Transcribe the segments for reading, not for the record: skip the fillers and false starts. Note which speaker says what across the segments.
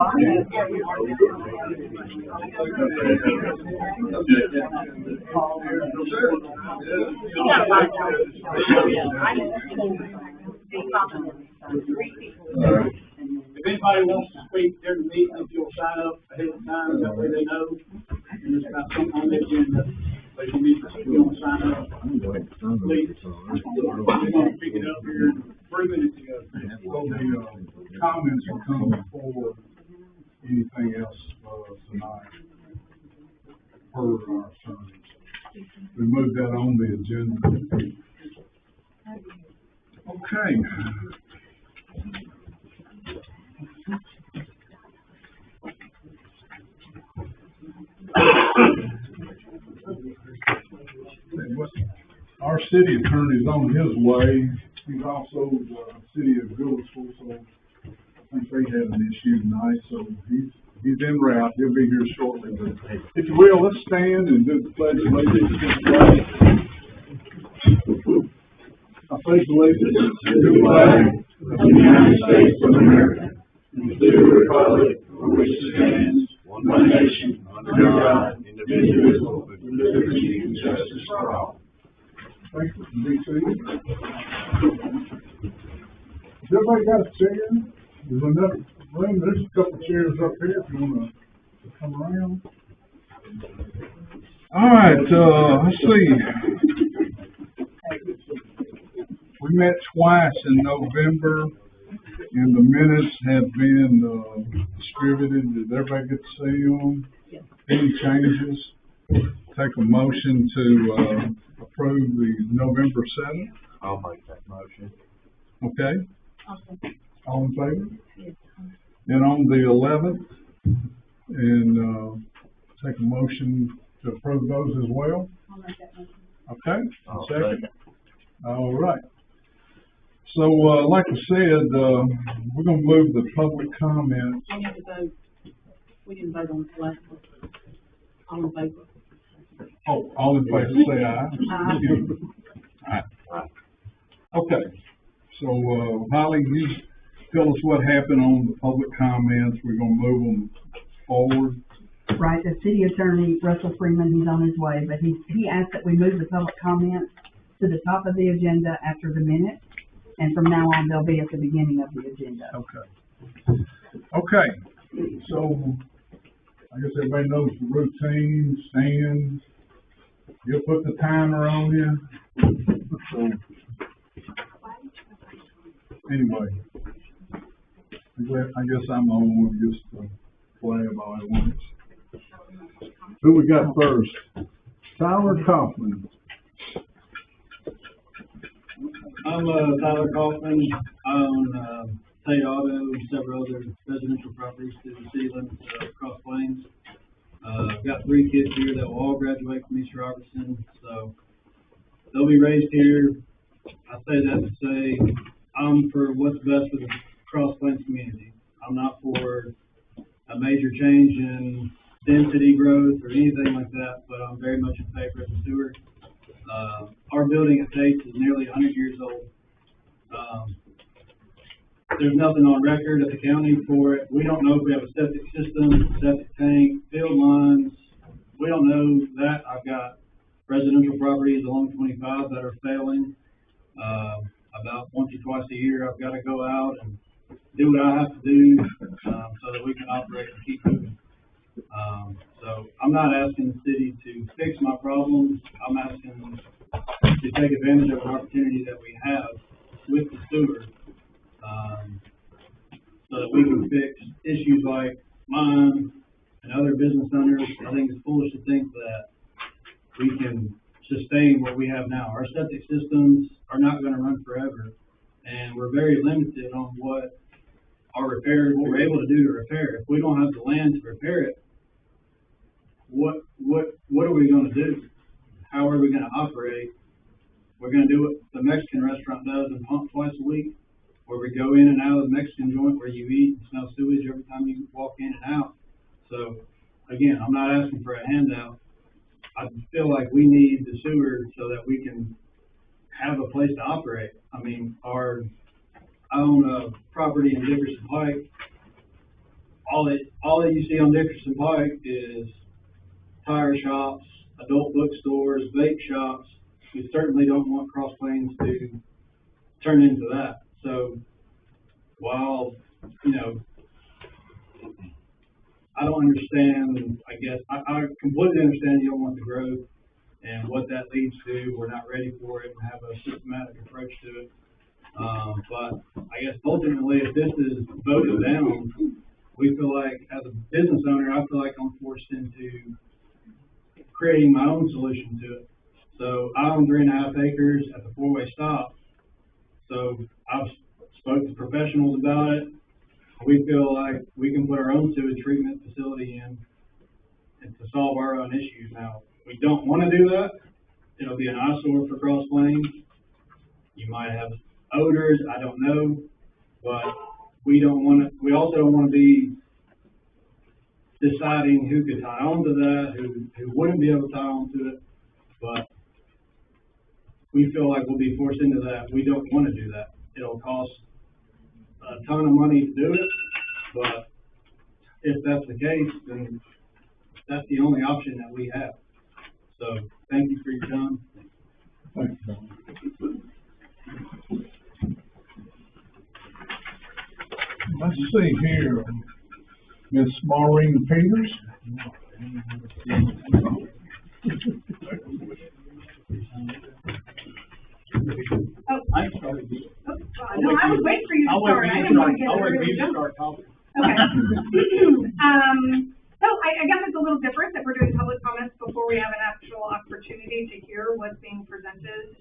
Speaker 1: If anybody wants to speak during the meeting, if you'll sign up ahead of time, that way they know. And it's about something on the agenda, so if you want to sign up, please. We're going to pick it up here 3 minutes ago.
Speaker 2: Well, the comments will come before anything else, tonight, per our terms. We moved that on the agenda. Okay. Our city attorney's on his way. He's also the city of Goodlettsville, so I think they had an issue tonight, so he's en route. He'll be here shortly. But if you will, let's stand and do the pledge of allegiance. I pledge allegiance to the flag of the United States of America and to the republic for which it stands, one nation, under God, indivisible, with liberty and justice for all. Thank you. Be seated. Has everybody got a chair? There's enough room. There's a couple chairs up here if you want to come around. All right, let's see. We met twice in November, and the minutes have been distributed. Did everybody get to see them? Any changes? Take a motion to approve the November 7th.
Speaker 3: I'll make that motion.
Speaker 2: Okay. All in favor? And on the 11th, and take a motion to approve those as well.
Speaker 4: I'll make that motion.
Speaker 2: Okay.
Speaker 3: I'll
Speaker 2: Second.
Speaker 3: second.
Speaker 2: All right. So, like I said, we're gonna move the public comments.
Speaker 4: We have to vote. We didn't vote on the last one. All in favor?
Speaker 2: Oh, all in favor, say aye.
Speaker 4: Aye.
Speaker 2: Aye. Okay. So, Holly, you tell us what happened on the public comments. We're gonna move them forward.
Speaker 5: Right, the city attorney, Russell Freeman, he's on his way, but he asked that we move the public comments to the top of the agenda after the minutes, and from now on, they'll be at the beginning of the agenda.
Speaker 2: Okay. Okay. So, I guess everybody knows the routine, stand. You'll put the timer on you. So, anyway, I guess I'm the only one just to play all at once. Who we got first? Tyler Kaufman.
Speaker 1: I'm Tyler Kaufman. I own Tate Auto and several other residential properties through the city limits of Cross Plains. I've got 3 kids here that will all graduate from East Robertson, so they'll be raised here. I say that to say I'm for what's best for the Cross Plains community. I'm not for a major change in density growth or anything like that, but I'm very much in favor of the sewer. Our building at Tate's is nearly 100 years old. There's nothing on record at the county for it. We don't know if we have a septic system, septic tank, field lines. We don't know that. I've got residential properties along 25 that are failing. About once or twice a year, I've got to go out and do what I have to do so that we can operate and keep moving. So I'm not asking the city to fix my problems. I'm asking to take advantage of an opportunity that we have with the sewer, so that we can fix issues like mine and other business owners. I think it's foolish to think that we can sustain what we have now. Our septic systems are not going to run forever, and we're very limited on what we're able to do to repair it. If we don't have the land to repair it, what are we going to do? How are we going to operate? We're going to do what the Mexican restaurant does and pump twice a week, where we go in and out of the Mexican joint where you eat and smell sewage every time you walk in and out. So, again, I'm not asking for a handout. I feel like we need the sewer so that we can have a place to operate. I mean, I own a property in Dickerson Pike. all that you see on Dickerson Pike is tire shops, adult bookstores, vape shops. We certainly don't want Cross Plains to turn into that. So while, you know, I don't understand, I guess, I completely understand you don't want the growth and what that leads to. We're not ready for it and have a systematic approach to it. But I guess ultimately, if this is voted down, we feel like, as a business owner, I feel like I'm forced into creating my own solution to it. So I own 3.5 acres at the four-way stop. So I've spoke to professionals about it. We feel like we can put our own sewage treatment facility in and to solve our own issues. Now, we don't want to do that. It'll be an eyesore for Cross Plains. You might have odors, I don't know, but we don't want to. We also don't want to be deciding who could tie on to that, who wouldn't be able to tie on to it. But we feel like we'll be forced into that. We don't want to do that. It'll cost a ton of money to do it, but if that's the case, then that's the only option that we have. So thank you for your time.
Speaker 2: Thanks, Don. Let's see here, Miss Maureen Peters.
Speaker 4: Oh,
Speaker 1: I started.
Speaker 4: no, I was waiting for you to start. I didn't want to get rid of you. Okay. So I guess it's a little different that we're doing public comments before we have an actual opportunity to hear what's being presented,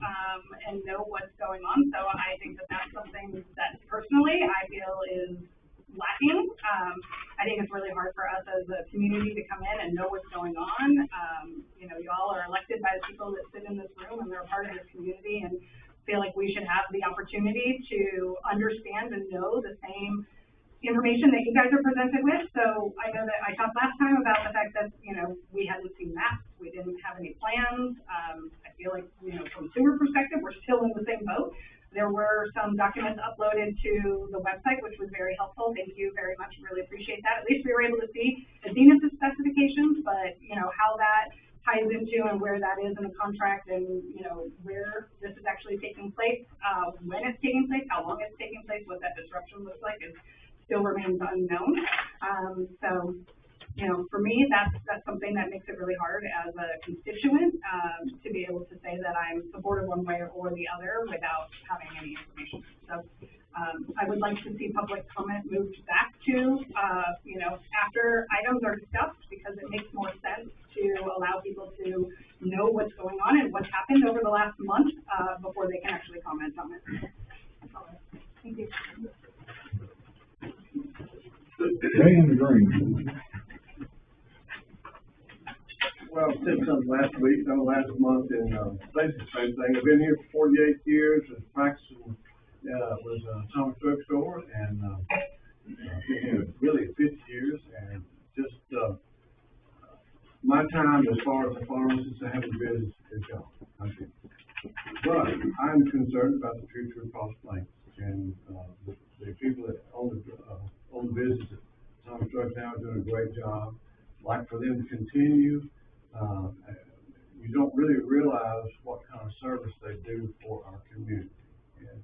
Speaker 4: and know what's going on. So I think that that's something that personally I feel is lacking. I think it's really hard for us as a community to come in and know what's going on. You know, y'all are elected by the people that sit in this room and they're a part of this community, and feel like we should have the opportunity to understand and know the same information that you guys are presented with. So I know that I talked last time about the fact that, you know, we hadn't seen maps, we didn't have any plans. I feel like, you know, from a sewer perspective, we're still in the same boat. There were some documents uploaded to the website, which was very helpful. Thank you very much, really appreciate that. At least we were able to see Athena's specifications, but, you know, how that ties into and where that is in the contract, and, you know, where this is actually taking place, when it's taking place, how long it's taking place, what that disruption looks like is still remains unknown. So, you know, for me, that's something that makes it really hard as a constituent, to be able to say that I'm supportive one way or the other without having any information. So, I would like to see public comment moved back to, you know, after items are discussed, because it makes more sense to allow people to know what's going on and what's happened over the last month, before they can actually comment on it. That's all. Thank you.
Speaker 2: Dan Green.
Speaker 3: Well, since last month, and basically the same thing. I've been here for 48 years, was practicing, was a Thomas Drug Store, and been here really 50 years, and just my time as far as the pharmacist and having business is gone. But I'm concerned about the future of Cross Plains, and the people that own the business at Thomas Drug now are doing a great job. Like for them to continue. You don't really realize what kind of service they do for our community. And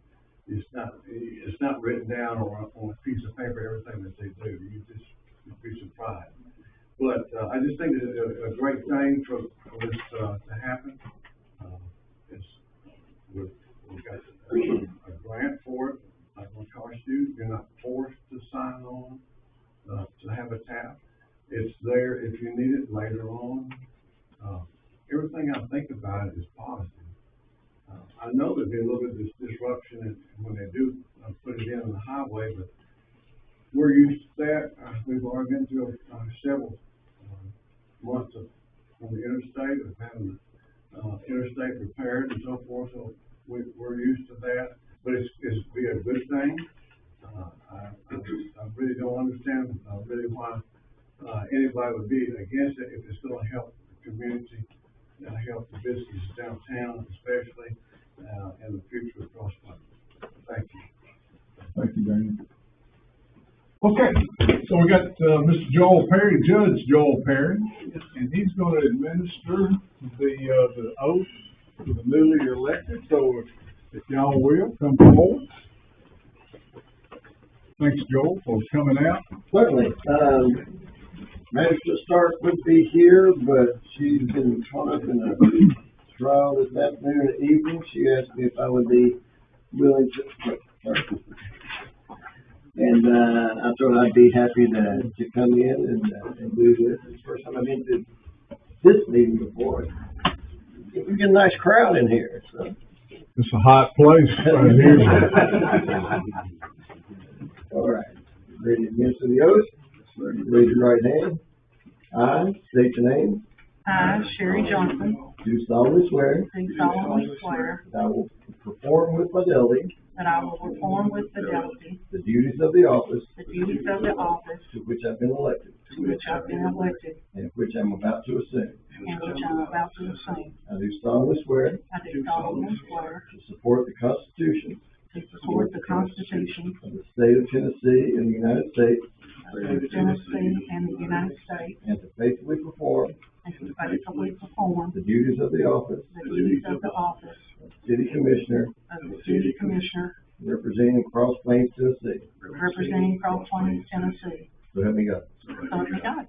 Speaker 3: it's not written down on a piece of paper, everything that they do. You'd be surprised. But I just think it's a great thing for this to happen. We've got a grant for it. Not going to cost you. You're not forced to sign on to have a tap. It's there if you need it later on. Everything I think about it is positive. I know there'll be a little bit of disruption when they do put it in on the highway, but we're used to that. We've already been through several months on the interstate of having interstate repaired and so forth, so we're used to that. But it's be a good thing. I really don't understand really why anybody would be against it if it's going to help the community, help the businesses downtown, especially, and the future of Cross Plains. Thank you.
Speaker 2: Thank you, Dan. Okay, so we got, Mr. Joel Perry, Judge Joel Perry, and he's gonna administer the oath to the newly elected, so if y'all will, come forward. Thanks, Joel, for coming out.
Speaker 6: Certainly. Managed to start would be here, but she's been caught up in a trial this afternoon and evening. She asked me if I would be willing to, and I thought I'd be happy to come in and do this. It's the first time I've been to this meeting before. We get a nice crowd in here, so.
Speaker 2: It's a hot place right here.
Speaker 6: All right, ready to administer the oath? Raise your right hand. I state your name.
Speaker 7: I, Sherry Johnson,
Speaker 6: Do solemnly swear
Speaker 7: do solemnly swear
Speaker 6: that I will perform with fidelity
Speaker 7: that I will perform with fidelity
Speaker 6: the duties of the office
Speaker 7: the duties of the office
Speaker 6: to which I've been elected,
Speaker 7: to which I've been elected
Speaker 6: and which I'm about to assume.
Speaker 7: and which I'm about to assume.
Speaker 6: I do solemnly swear
Speaker 7: I do solemnly swear
Speaker 6: to support the Constitution
Speaker 7: to support the Constitution
Speaker 6: of the state of Tennessee and the United States,
Speaker 7: of Tennessee and the United States,
Speaker 6: and to faithfully perform
Speaker 7: and to faithfully perform
Speaker 6: the duties of the office
Speaker 7: the duties of the office
Speaker 6: of City Commissioner
Speaker 7: of the City Commissioner
Speaker 6: representing Cross Plains, Tennessee.
Speaker 7: representing Cross Plains, Tennessee.
Speaker 6: So help me God.
Speaker 7: So help me God.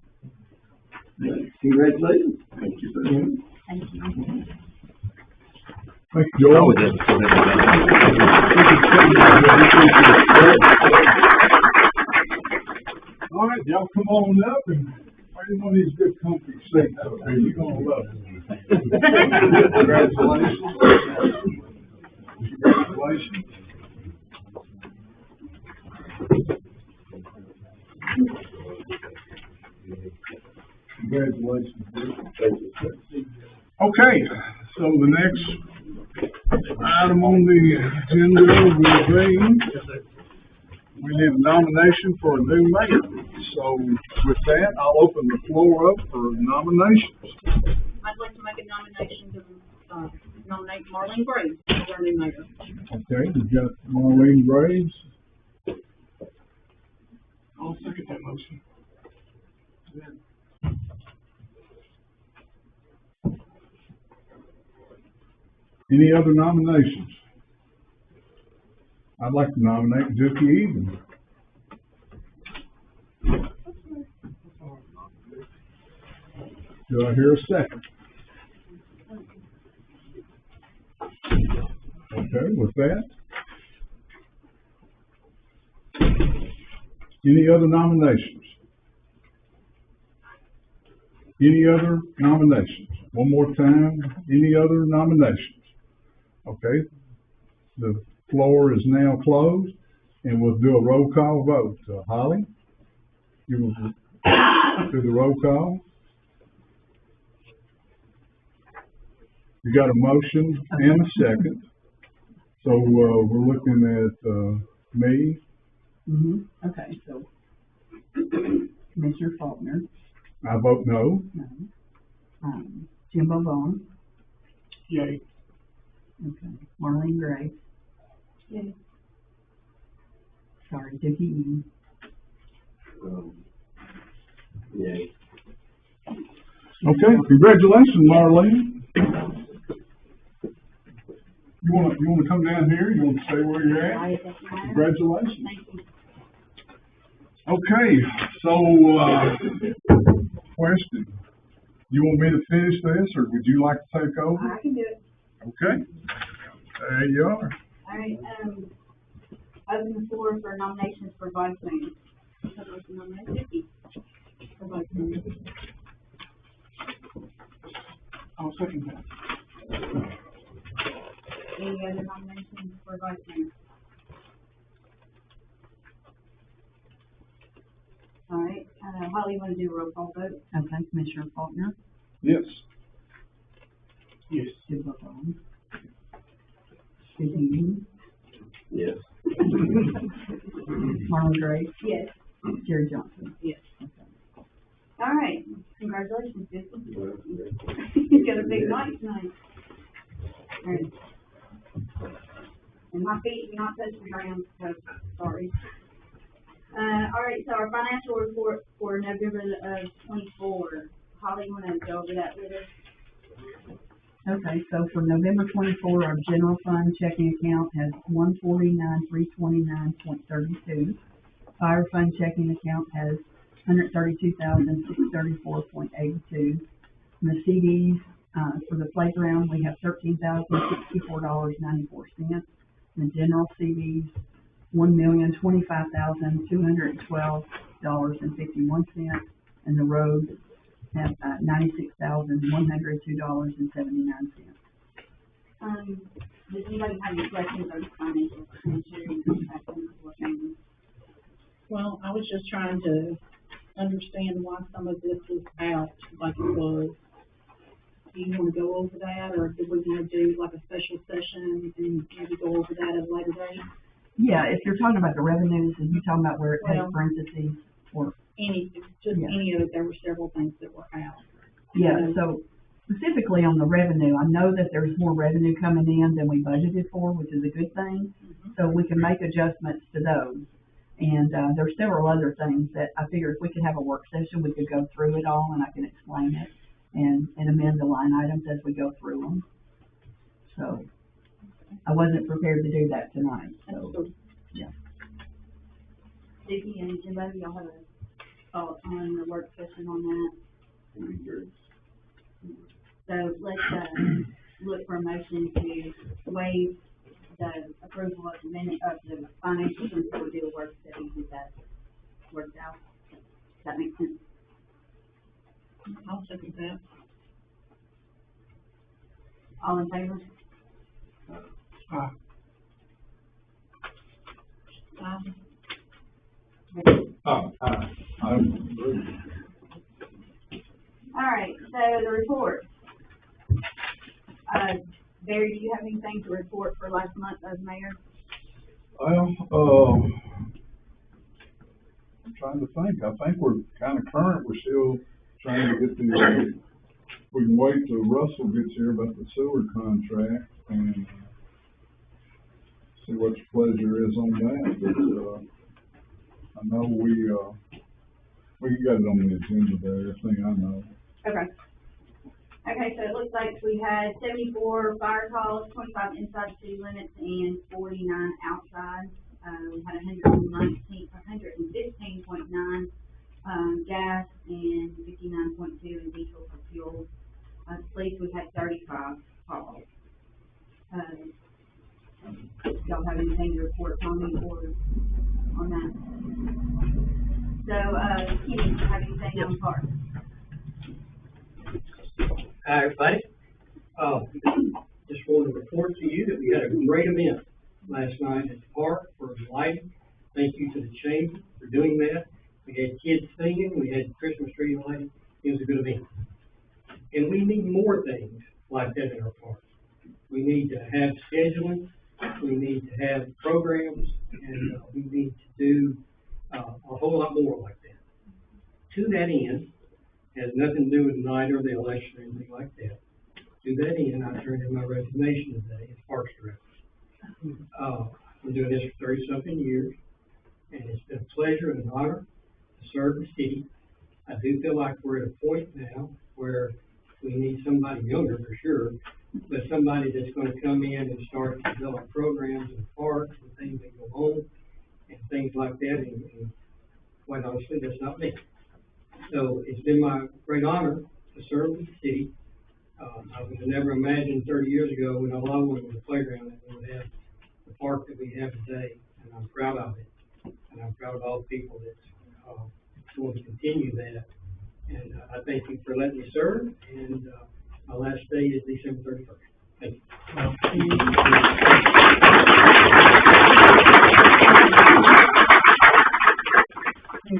Speaker 6: Congratulations.
Speaker 7: Thank you.
Speaker 2: Thank you, Joel. All right, y'all come on up and find one of these good comfy seats up here. You're gonna love it. Congratulations. Congratulations. Congratulations. Okay, so the next item on the agenda will be, we need a nomination for a new mayor. So with that, I'll open the floor up for nominations.
Speaker 8: I'd like to make a nomination to, nominate Marlene Graves as our new mayor.
Speaker 2: Okay, we've got Marlene Graves.
Speaker 7: I'll second that motion.
Speaker 2: Any other nominations? I'd like to nominate Dookie Eden. Do I hear a second? Okay, with that. Any other nominations? Any other nominations? One more time, any other nominations? Okay, the floor is now closed, and we'll do a roll call vote. Holly, you will do the roll call. You got a motion and a second. So, we're looking at, me.
Speaker 5: Okay, so Commissioner Faulkner,
Speaker 2: I vote no.
Speaker 5: no. Jim Bovon,
Speaker 2: Yay.
Speaker 5: okay. Marlene Gray.
Speaker 8: Yay.
Speaker 5: Sorry, Dookie Eden.
Speaker 6: Yay.
Speaker 2: Okay, congratulations, Marlene. You wanna come down here? You wanna stay where you're at? Congratulations.
Speaker 8: Thank you.
Speaker 2: Okay, so, question. You want me to finish this, or would you like to take over?
Speaker 4: I can do it.
Speaker 2: Okay, there you are.
Speaker 4: All right, open the floor for nominations for vice mayor.
Speaker 8: I'd like to nominate Vicki for vice mayor.
Speaker 7: I'll second that.
Speaker 4: Any other nominations for vice mayor? All right, Holly, you want to do a roll call vote?
Speaker 5: Okay, Commissioner Faulkner,
Speaker 2: Yes.
Speaker 7: Yes.
Speaker 5: Jim Bovon. Dookie Eden,
Speaker 6: Yes.
Speaker 5: Marlene Gray,
Speaker 4: Yes.
Speaker 5: Jerry Johnson.
Speaker 8: Yes.
Speaker 4: All right, congratulations, Vicki. You got a big night tonight. All right. And my feet do not touch the ground, so, sorry.
Speaker 9: All right, so our financial report for November of 24. Holly, you wanna go over that with us?
Speaker 5: Okay, so for November 24, our general fund checking account has 149,329.32. Fire fund checking account has 132,634.82. And the CDs, for the playground, we have $13,064.94. And the general CDs, $1,025,212.51. And the roads have, $96,102.79.
Speaker 9: Does anybody have any questions on financial information?
Speaker 8: Well, I was just trying to understand why some of this is out like it was. Do you want to go over that, or do we want to do like a special session and maybe go over that at a later date?
Speaker 5: Yeah, if you're talking about the revenues, and you're talking about where it has
Speaker 8: Well-
Speaker 5: parentheses, or,
Speaker 8: Any of it, there were several things that were out.
Speaker 5: yeah, so specifically on the revenue, I know that there's more revenue coming in than we budgeted for, which is a good thing. So we can make adjustments to those. And, there's several other things that I figured if we could have a work session, we could go through it all and I can explain it and amend the line items as we go through them. So I wasn't prepared to do that tonight, so, yeah.
Speaker 9: Vicki and Jimbo, y'all have a thought on the work session on that? So let's, look for a motion to waive the approval of the minute, of the financial report, do a work study, if that works out. Does that make sense?
Speaker 8: I'll second that.
Speaker 9: All in favor? All right, so the report. Barry, do you have anything to report for last month as mayor?
Speaker 2: Well, I'm trying to think. I think we're kind of current. We're still trying to get the, we can wait till Russell gets here about the sewer contract and see what your pleasure is on that. But, I know we got it on the agenda there, everything I know.
Speaker 9: Okay. Okay, so it looks like we had 74 fire calls, 25 inside the city limits and 49 outside. We had 115.9, gas and 59.2 in diesel for fuel. Police, we had 35 calls. Y'all have anything to report on me or on that? So, Kenny, do you have anything on parks?
Speaker 10: Hi, everybody. Just wanted to report to you that we had a great event last night at the park for the lighting. Thank you to the chamber for doing that. We had kids singing, we had Christmas tree lighting. It was a good event. And we need more things like that in our park. We need to have scheduling, we need to have programs, and we need to do a whole lot more like that. To that end, has nothing to do with tonight or the election or anything like that. To that end, I turned in my resignation today as Parks Director. I'm doing this for 30-something years, and it's been a pleasure and an honor to serve the city. I do feel like we're at a point now where we need somebody younger for sure, but somebody that's going to come in and start to develop programs in parks and things that go on and things like that. And quite honestly, that's not me. So it's been my great honor to serve the city. I would have never imagined 30 years ago when Alone was a playground that we would have the park that we have today, and I'm proud of it. And I'm proud of all the people that's going to continue that. And I thank you for letting me serve, and my last day is December 31st. Thank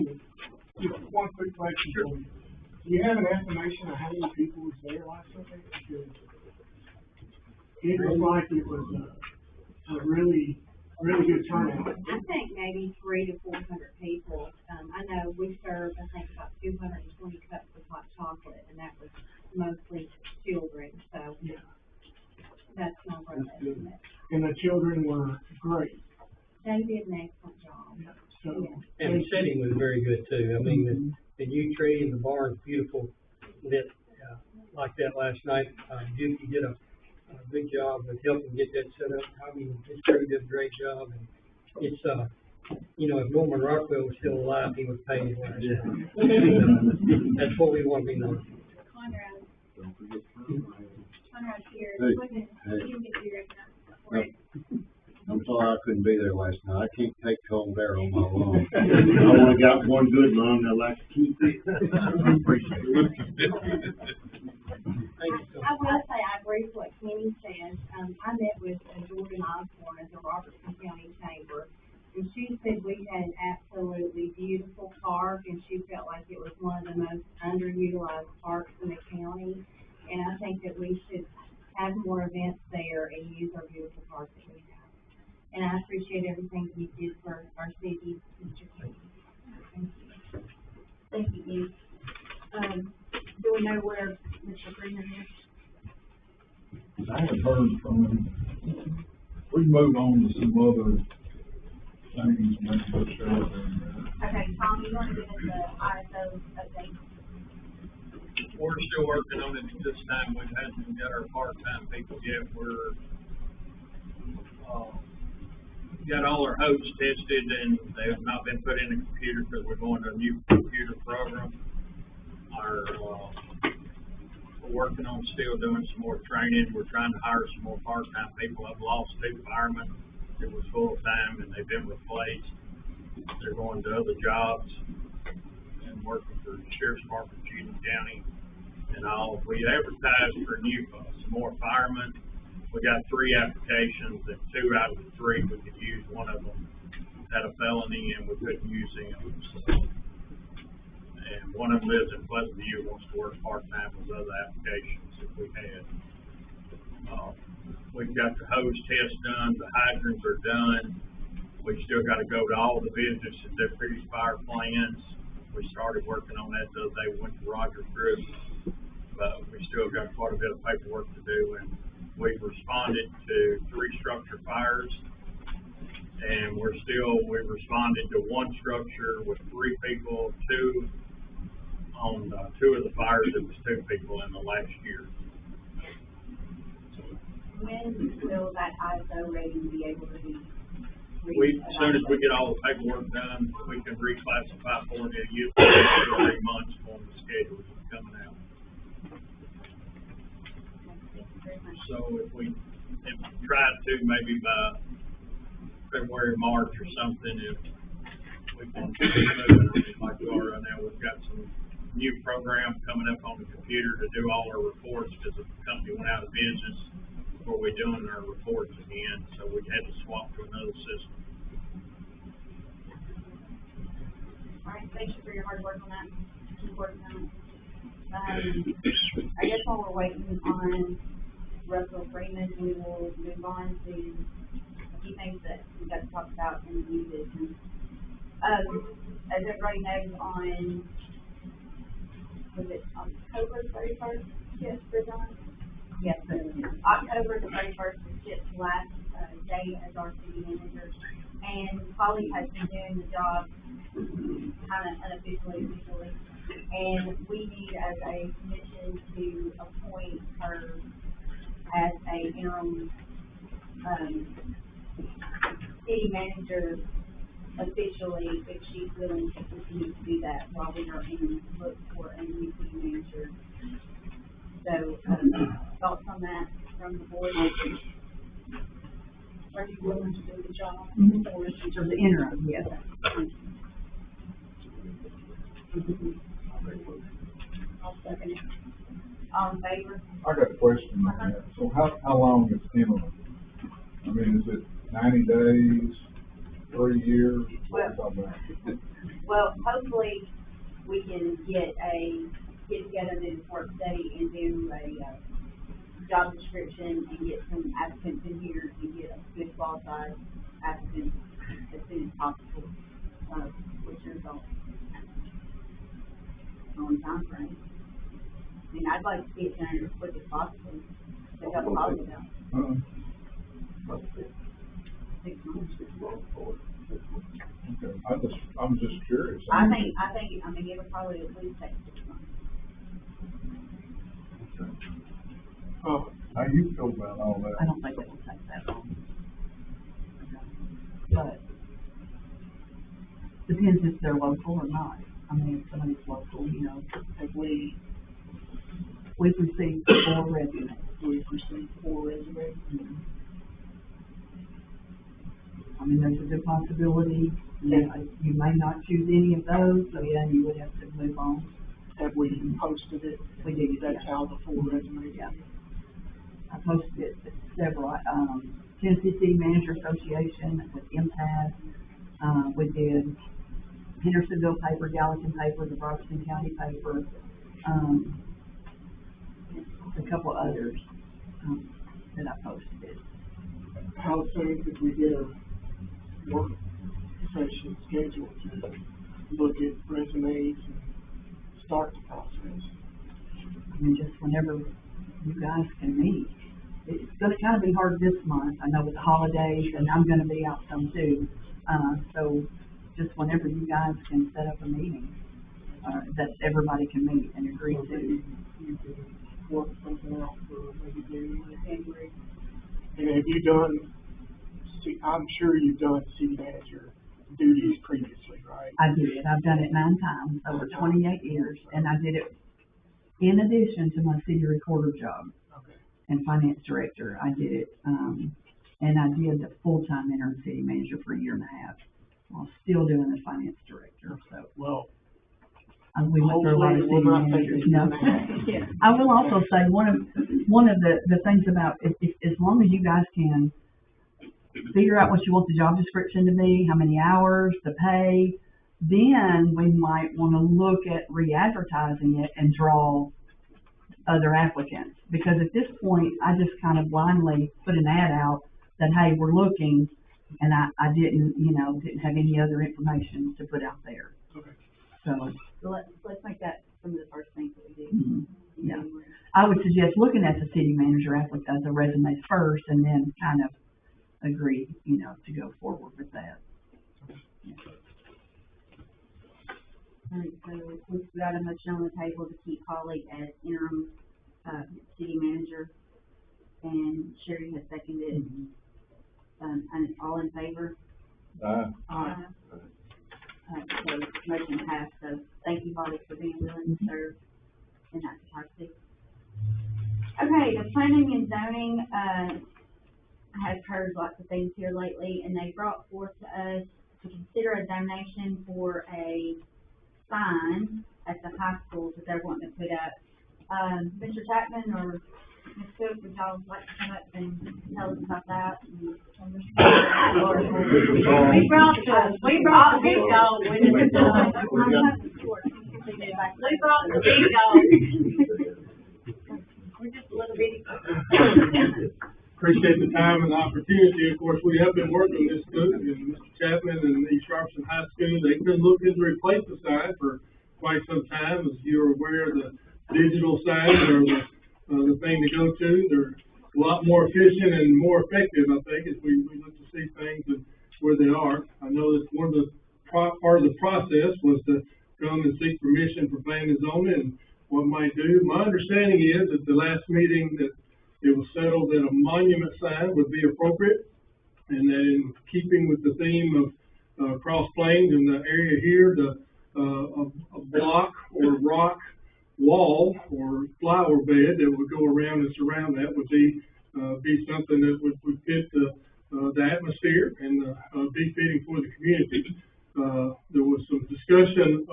Speaker 10: you.
Speaker 7: One quick question for you. Do you have an estimation of how many people was there last Sunday? Because it looked like it was a really good turnout.
Speaker 9: I think maybe 300 to 400 people. I know we served, I think, about 220 cups of hot chocolate, and that was mostly children, so that's not what it is.
Speaker 7: And the children were great.
Speaker 9: They did an excellent job.
Speaker 7: So,
Speaker 9: Yeah.
Speaker 10: And I mean, the yew tree and the barn's beautiful, lit, like that last night. You did a good job with helping get that set up. I mean, his crew did a great job, and it's, you know, if Norman Rockwell was still alive, he would pay his last name. That's what we want to be known.
Speaker 9: Conrad's here.
Speaker 6: Hey,
Speaker 9: Wasn't-
Speaker 6: hey.
Speaker 9: he didn't get here right now.
Speaker 6: I'm sorry I couldn't be there last night. I can't take cold air on my lawn. I only got one good lawn I like to keep. I appreciate it.
Speaker 10: Thank you so
Speaker 9: I
Speaker 10: much.
Speaker 9: will say, I agree with what Kenny says. I met with Jordan Osborne at the Robertson County Chamber, and she said we had an absolutely beautiful park, and she felt like it was one of the most underutilized parks in the county. And I think that we should have more events there and use our beautiful park that we have. And I appreciate everything you did for our city, Mr. Kenny. Thank you. Thank you, Kenny. Do we know where Mr. Freeman is?
Speaker 2: I haven't heard from him. We move on to some other things, maybe we'll show them.
Speaker 9: Okay, Tom, you want to give us the ISO update?
Speaker 11: We're still working on it at this time. We haven't got our part-time people yet. We're, got all our hoses tested and they have not been put in the computer because we're going to a new computer program. We're working on still doing some more training. We're trying to hire some more part-time people. I've lost 2 firemen that was full-time and they've been replaced. They're going to other jobs and working for the Sheriff's Department, Cheatham County and all. We advertised for some more firemen. We got 3 applications and 2 out of the 3 we could use. One of them had a felony and we couldn't use him. So, and one of them lives in Pleasant View, wants to work part-time with other applications that we had. We've got the hose test done, the hydrants are done. We still got to go to all the businesses that produce fire plans. We started working on that the other day. We went to Rogers Group, but we still got quite a bit of paperwork to do. And we've responded to 3 structure fires, and we've responded to 1 structure with 3 people, 2 on 2 of the fires, it was 2 people in the last year.
Speaker 9: When will that ISO rating be able to be?
Speaker 11: As soon as we get all the paperwork done, we can reclassify for it. It'll usually 3 months on the schedule is coming out. So if we try to, maybe by February, March or something, if we can move it like we are right now, we've got some new program coming up on the computer to do all our reports because the company went out of business before we doing our reports again, so we had to swap to another system.
Speaker 9: All right, thank you for your hard work on that. Keep working on it. I guess while we're waiting on Russell Freeman, we will move on to a few things that we got to talk about in the new business. As everybody knows, was it October 31st? Yes, for John? Yes, October the 31st is Chip's last day as our city manager. And Polly has been doing the job kind of unofficially, officially. And we need as a commission to appoint her as a interim city manager officially, if she's willing to continue to do that while we are in look for a new city manager. So, thoughts on that from the board? Are you willing to do the job? Or is it
Speaker 5: For the interim, yes.
Speaker 9: I'll second it. All in favor?
Speaker 2: I got a question on that. So how long is interim? I mean, is it 90 days, 3 years? What are you talking about?
Speaker 9: Well, hopefully, we can get together, do this work study and do a job description and get some applicants in here and get a good qualified applicant as soon as possible. What's your thoughts on time frame? I mean, I'd like to see it done as quick as possible. They got positive out. 6 months.
Speaker 2: Okay, I'm just curious.
Speaker 12: I mean, it would probably at least take 6 months.
Speaker 2: How you feel about all
Speaker 5: I
Speaker 2: that?
Speaker 5: don't think it will take that long. But depends if they're local or not. I mean, if somebody's local, you know,
Speaker 7: Have we've
Speaker 5: received 4 resumes.
Speaker 7: received 4 resumes.
Speaker 5: I mean, there's a good possibility, you may not choose any of those, so yeah, you would have to move on.
Speaker 7: Have we posted it?
Speaker 5: We did,
Speaker 7: That's
Speaker 5: yeah.
Speaker 7: how the 4 resumes.
Speaker 5: Yeah. I posted it at several, Tennessee City Manager Association with Impasse. We did Hendersonville paper, Gallatin paper, the Robertson County paper, a couple others, that I posted it.
Speaker 7: How soon could we get a work session scheduled to look at resumes and start the process?
Speaker 5: I mean, just whenever you guys can meet. It's gonna kind of be hard this month, I know with the holidays, and I'm gonna be out some too. So just whenever you guys can set up a meeting, that everybody can meet and agree to.
Speaker 7: You could work something out for maybe January. And have you done, I'm sure you've done city manager duties previously, right?
Speaker 5: I did, I've done it 9 times over 28 years, and I did it in addition to my city recorder job
Speaker 7: Okay.
Speaker 5: and finance director. I did it, and I did the full-time interim city manager for 1.5 years while still doing the finance director, so.
Speaker 7: Well,
Speaker 5: We went through a lot of
Speaker 7: hopefully it will
Speaker 5: city
Speaker 7: not take
Speaker 5: managers,
Speaker 7: us
Speaker 5: no.
Speaker 7: 2.5 years.
Speaker 5: I will also say, one of the things about, if, as long as you guys can figure out what you want the job description to be, how many hours, the pay, then we might wanna look at re-advertising it and draw other applicants. Because at this point, I just kind of blindly put an ad out that, hey, we're looking, and I didn't have any other information to put out there.
Speaker 7: Okay.
Speaker 5: So,
Speaker 12: So let's make that some of the first things that we do.
Speaker 5: mhm, yeah. I would suggest looking at the city manager the resumes first, and then kind of agree, to go forward with that.
Speaker 12: Alright, so we've got a motion on the table to keep Holly as interim, city manager, and Sherry has seconded. And all in favor? Alright, so motion passed, so thank you, Holly, for being willing to serve in that capacity. Okay, the planning and zoning, has heard lots of things here lately, and they brought forth to us to consider a donation for a sign at the high school that they're wanting to put up. Mr. Chapman or Ms. Cook, would y'all like to come up and tell us about that? We brought the bingo with us. We brought the bingo. We're just a little bitty.
Speaker 13: Appreciate the time and the opportunity. Of course, we have been working with Ms. Cook and Mr. Chapman and East Robertson High School. They've been looking to replace the sign for quite some time. As you're aware, the digital signs are the thing to go to. They're a lot more efficient and more effective, I think, as we look to see things and where they are. I know that one of the part of the process was to come and seek permission for planning and zoning and what might do. My understanding is at the last meeting that it was settled that a monument sign would be appropriate, and that in keeping with the theme of Cross Plains and the area here, a block or rock wall or flower bed that would go around and surround that would be something that would fit the atmosphere and be fitting for the community. There was some discussion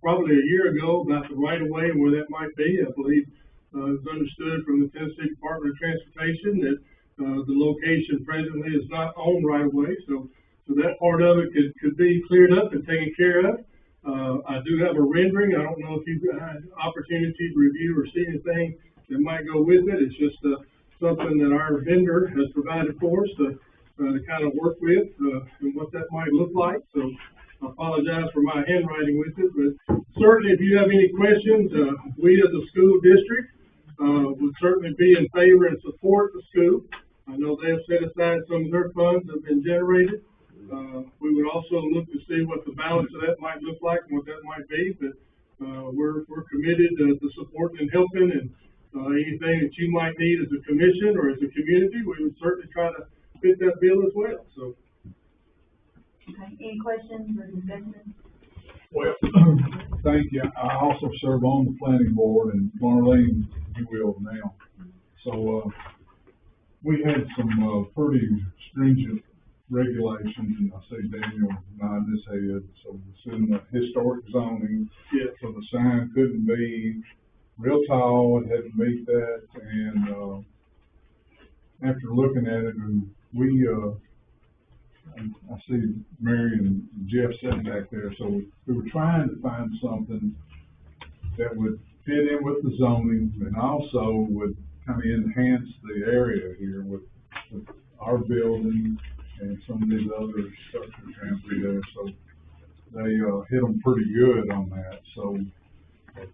Speaker 13: probably a year ago about the right of way and where that might be. I believe it was understood from the Tennessee Department of Transportation that the location presently is not on right of way, so that part of it could be cleared up and taken care of. I do have a rendering. I don't know if you've had opportunity to review or see anything that might go with it. It's just something that our vendor has provided for us to kind of work with and what that might look like. So I apologize for my handwriting with it, but certainly if you have any questions, we as a school district would certainly be in favor and support the school. I know they have set aside some of their funds that have been generated We would also look to see what the balance of that might look like and what that might be, but, we're committed to supporting and helping, and, anything that you might need as a commission or as a community, we would certainly try to fit that bill as well, so.
Speaker 12: Okay, any questions or discussion?
Speaker 2: Well, thank you. I also serve on the planning board, and Marlene, you will now. So, we had some, pretty stringent regulations, and I see Daniel nodding his head. So it's in the historic zoning.
Speaker 13: Yeah.
Speaker 2: So the sign couldn't be real tall, it had to meet that, and, after looking at it, and we, I see Mary and Jeff sitting back there, so we were trying to find something that would fit in with the zoning and also would kind of enhance the area here with our building and some of these other structures around through there, so they, hit them pretty good on that, so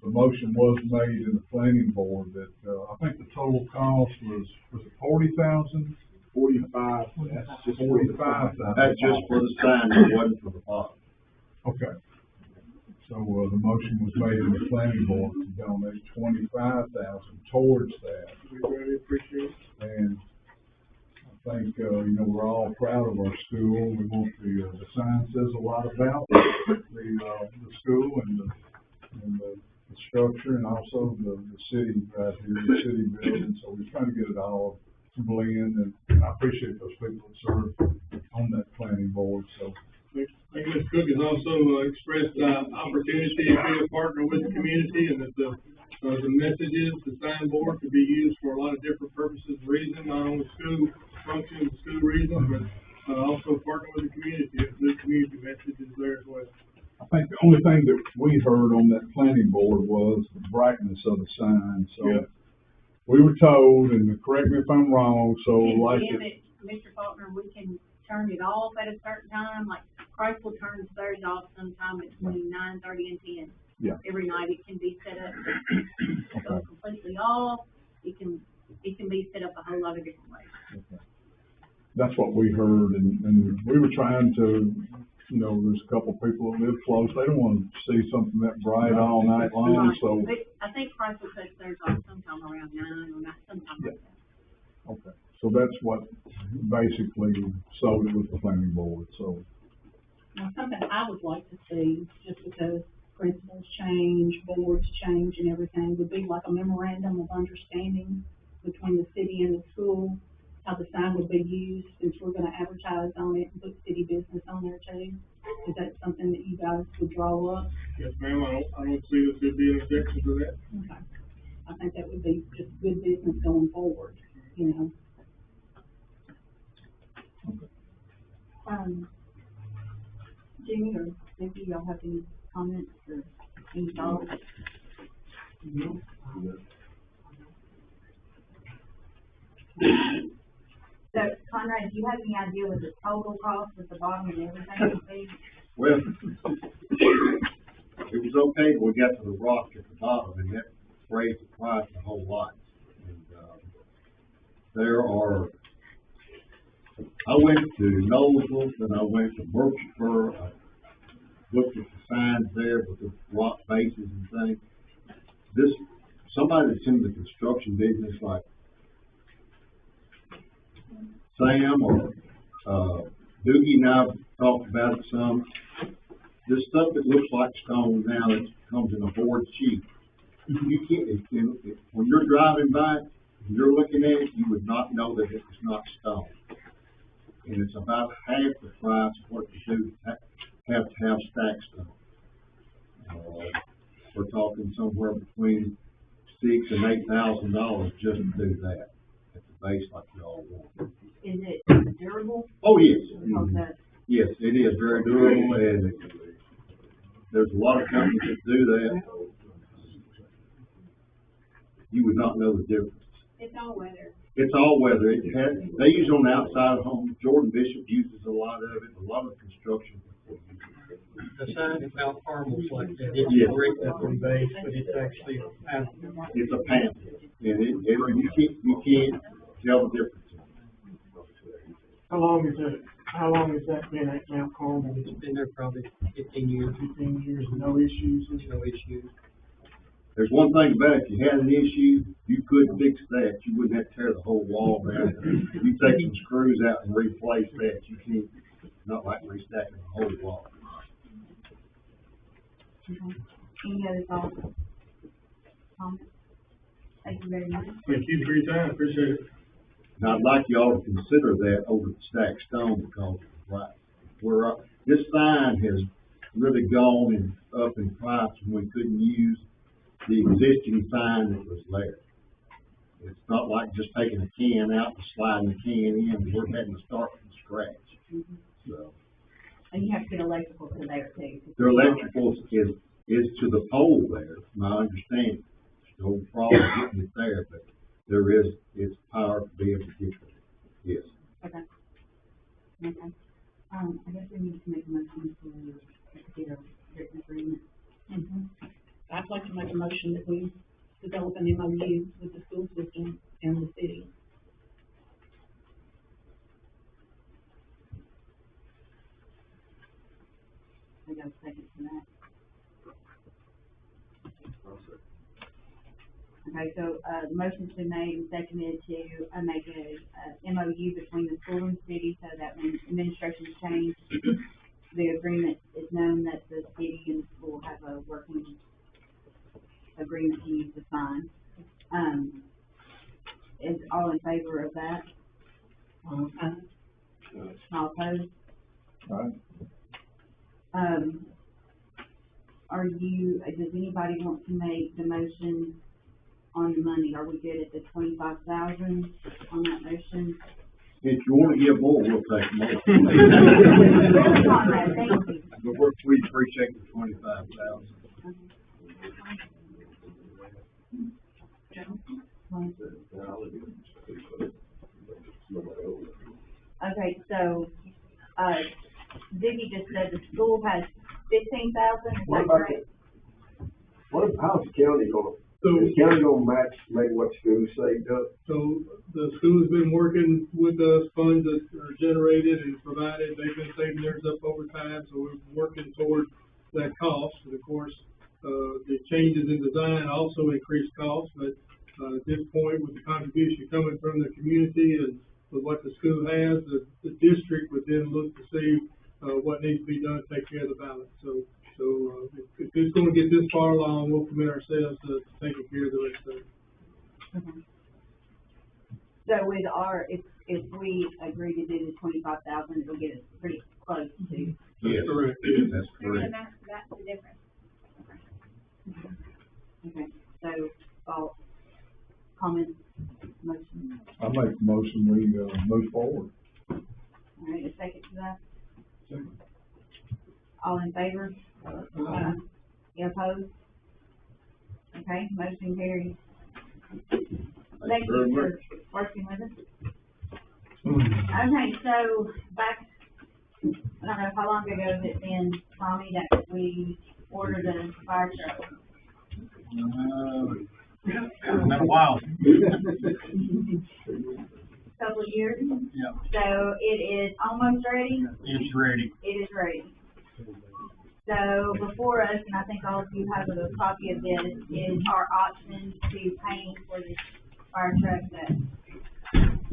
Speaker 2: the motion was made in the planning board that, I think the total cost was it 40,000?
Speaker 6: 45.
Speaker 2: That's just 45,000.
Speaker 6: That's just for the sign, it wasn't for the bottom.
Speaker 2: Okay. So, the motion was made in the planning board to donate 25,000 towards that.
Speaker 13: We really appreciate it.
Speaker 2: And I think, we're all proud of our school. We want the sign says a lot about the school and the structure and also the city right here, the city building. So we're trying to get it all to blend, and I appreciate those people that serve on that planning board, so.
Speaker 13: I think Ms. Cook has also expressed, opportunity to be a partner with the community, and that the messages, the signboard could be used for a lot of different purposes and reasons, not only school functions, school reasons, but, also partner with the community, the community messages there as well.
Speaker 2: I think the only thing that we heard on that planning board was the brightness of the sign, so.
Speaker 13: Yeah.
Speaker 2: We were told, and correct me if I'm wrong, so
Speaker 9: And
Speaker 2: like
Speaker 9: then
Speaker 2: it,
Speaker 9: Mr. Faulkner, we can turn it off at a certain time, like Christ will turn theirs off sometime between 9:30 and 10.
Speaker 2: Yeah.
Speaker 9: Every night it can be set up, so
Speaker 2: Okay.
Speaker 9: completely off, it can be set up a whole lot of different ways.
Speaker 2: that's what we heard, and we were trying to, there's a couple people that live close, they don't want to see something that bright all night long, so.
Speaker 9: But I think Christ will touch theirs off sometime around 9 or not, sometime like that.
Speaker 2: Okay, so that's what basically sold it with the planning board, so.
Speaker 8: Now, something I would like to see, just because principals change, boards change and everything, would be like a memorandum of understanding between the city and the school, how the sign would be used, since we're gonna advertise on it and put city business on there too. Is that something that you guys would draw up?
Speaker 13: Yes, ma'am, I don't see that there'd be an objection to that.
Speaker 8: Okay. I think that would be just good business going forward,
Speaker 12: Jimmy or Vicki, y'all have any comments or any thoughts? So Conrad, do you have any idea what the total cost at the bottom and everything would be?
Speaker 6: Well, it was okay, but we got to the rock at the bottom, and that raised the price a whole lot. And, I went to Noblesville, and I went to Murfreesboro, I looked at the signs there with the rock bases and things. Somebody that's in the construction business, like Sam or, Doogie and I talked about it some. This stuff that looks like stone now, that comes in a board sheet. You can't, when you're driving by, when you're looking at it, you would not know that it's not stone. And it's about half the price of what you do have to have stacked stone. We're talking somewhere between $6,000 and $8,000 just to do that at the base like you all want.
Speaker 12: Is it durable?
Speaker 6: Oh, yes.
Speaker 12: Okay.
Speaker 6: Yes, it is very durable, and there's a lot of companies that do that. You would not know the difference.
Speaker 9: It's all weather.
Speaker 6: It's all weather. They use it on the outside of homes. Jordan Bishop uses a lot of it. A lot of construction.
Speaker 10: The sign is Mount Carmel's like that, it's
Speaker 6: Yes.
Speaker 10: brick up in base, but it's actually a panel.
Speaker 6: It's a panel, and you can't tell the difference.
Speaker 7: How long is that How long has that been at Mount Carmel?
Speaker 10: It's been there probably 15 years,
Speaker 7: 15 years, no issues?
Speaker 10: there's no issues.
Speaker 14: There's one thing about it, if you had an issue, you could fix that, you wouldn't have to tear the whole wall down. You take some screws out and replace that, you can't, not like restacking the whole wall.
Speaker 12: Okay. Any other thoughts? Comments? Thank you very much.
Speaker 13: Thank you for your time, appreciate it.
Speaker 14: And I'd like y'all to consider that over the stacked stone, because, right, this sign has really gone up in price, and we couldn't use the existing sign that was there. It's not like just taking a can out and sliding the can in, we're having to start from scratch, so.
Speaker 12: And you have to get electrical to there too.
Speaker 14: Their electrical is to the pole there, my understanding. There's no problem getting it there, but there is, it's power to be able to get it, yes.
Speaker 12: Okay. Okay. I guess we need to make a motion to get a written agreement.
Speaker 8: I'd like to make a motion that we develop an MOU with the school system and the city.
Speaker 12: We got a second for that. Okay, so, the motion's been made and seconded to, make a MOU between the school and city, so that when administrations change, the agreement is known that the city and the school have a working agreement to use the sign. Is all in favor of that? All opposed?
Speaker 2: Right.
Speaker 12: Does anybody want to make the motion on the money? Are we good at the 25,000 on that motion?
Speaker 14: If you wanna give more, we'll take more.
Speaker 12: Conrad, thank you.
Speaker 14: But we appreciate the 25,000.
Speaker 12: Okay, so, Vicky just said the school has 15,000, is that correct?
Speaker 6: How's the county gonna,
Speaker 13: So,
Speaker 6: is the county gonna match maybe what schools saved up?
Speaker 13: so the school's been working with us, funds that are generated and provided, they've been saving theirs up over time, so we're working toward that cost. And of course, the changes in design also increase costs, but, at this point, with the contribution coming from the community and with what the school has, the district would then look to see, what needs to be done to take care of the balance. So, if it's gonna get this far along, we'll commit ourselves to taking care of the rest of it.
Speaker 12: Okay. So with if we agree to do the 25,000, it'll get us pretty close to.
Speaker 14: Yes,
Speaker 13: correct.
Speaker 14: that's correct.
Speaker 9: That's the difference.
Speaker 12: Okay, so, all comments, motion,
Speaker 2: I make the motion, we, move forward.
Speaker 12: all right, a second to that? All in favor? You opposed? Okay, motion carries. Thank you for working with us. Okay, so back, I don't know how long ago has it been, Tommy, that we ordered a fire truck?
Speaker 11: It's been a while.
Speaker 12: Couple of years?
Speaker 11: Yeah.
Speaker 12: So it is almost ready?
Speaker 11: It's ready.
Speaker 12: It is ready. So before us, and I think all of you have a copy of this, is our option to paint for this fire truck that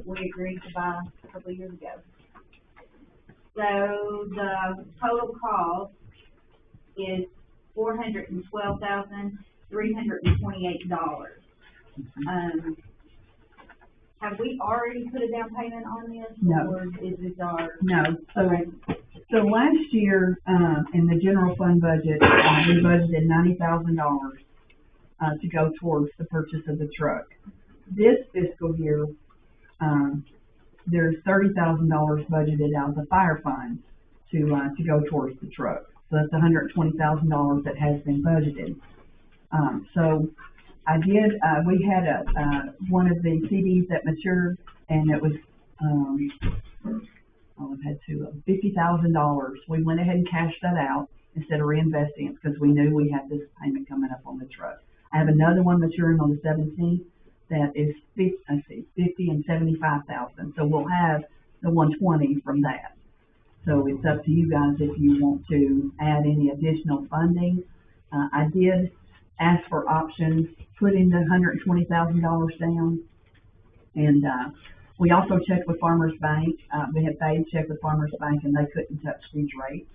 Speaker 12: we agreed to buy a couple of years ago. So the total cost is $412,328. Have we already put a down payment on this?
Speaker 5: No.
Speaker 12: Or is this our?
Speaker 5: No, so last year, in the general fund budget, we budgeted $90,000, to go towards the purchase of the truck. This fiscal year, there's $30,000 budgeted out of the fire funds to go towards the truck. So that's $120,000 that has been budgeted. So I did, we had one of the CDs that matured, and it was, I've had $50,000. We went ahead and cashed that out instead of reinvesting it, because we knew we had this payment coming up on the truck. I have another one maturing on the 17th that is 50 and 75,000. So we'll have the 120 from that. So it's up to you guys if you want to add any additional funding. I did ask for options, putting the $120,000 down. And, we also checked with Farmers Bank, we had Fade check with Farmers Bank and they couldn't touch these rates.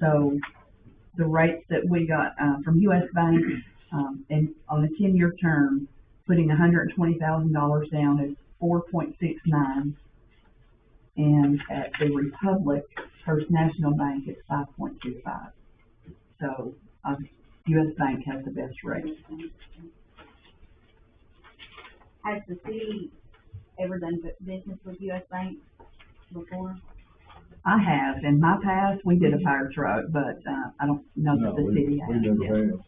Speaker 5: So the rates that we got, from US Bank, and on a 10-year term, putting $120,000 down is 4.69. And at the Republic First National Bank, it's 5.25. So, US Bank has the best rate.
Speaker 12: Has the city ever done business with US Bank before?
Speaker 5: I have, in my past, we did a fire truck, but, I don't know that the city has.
Speaker 2: We never
Speaker 5: yet.
Speaker 2: have.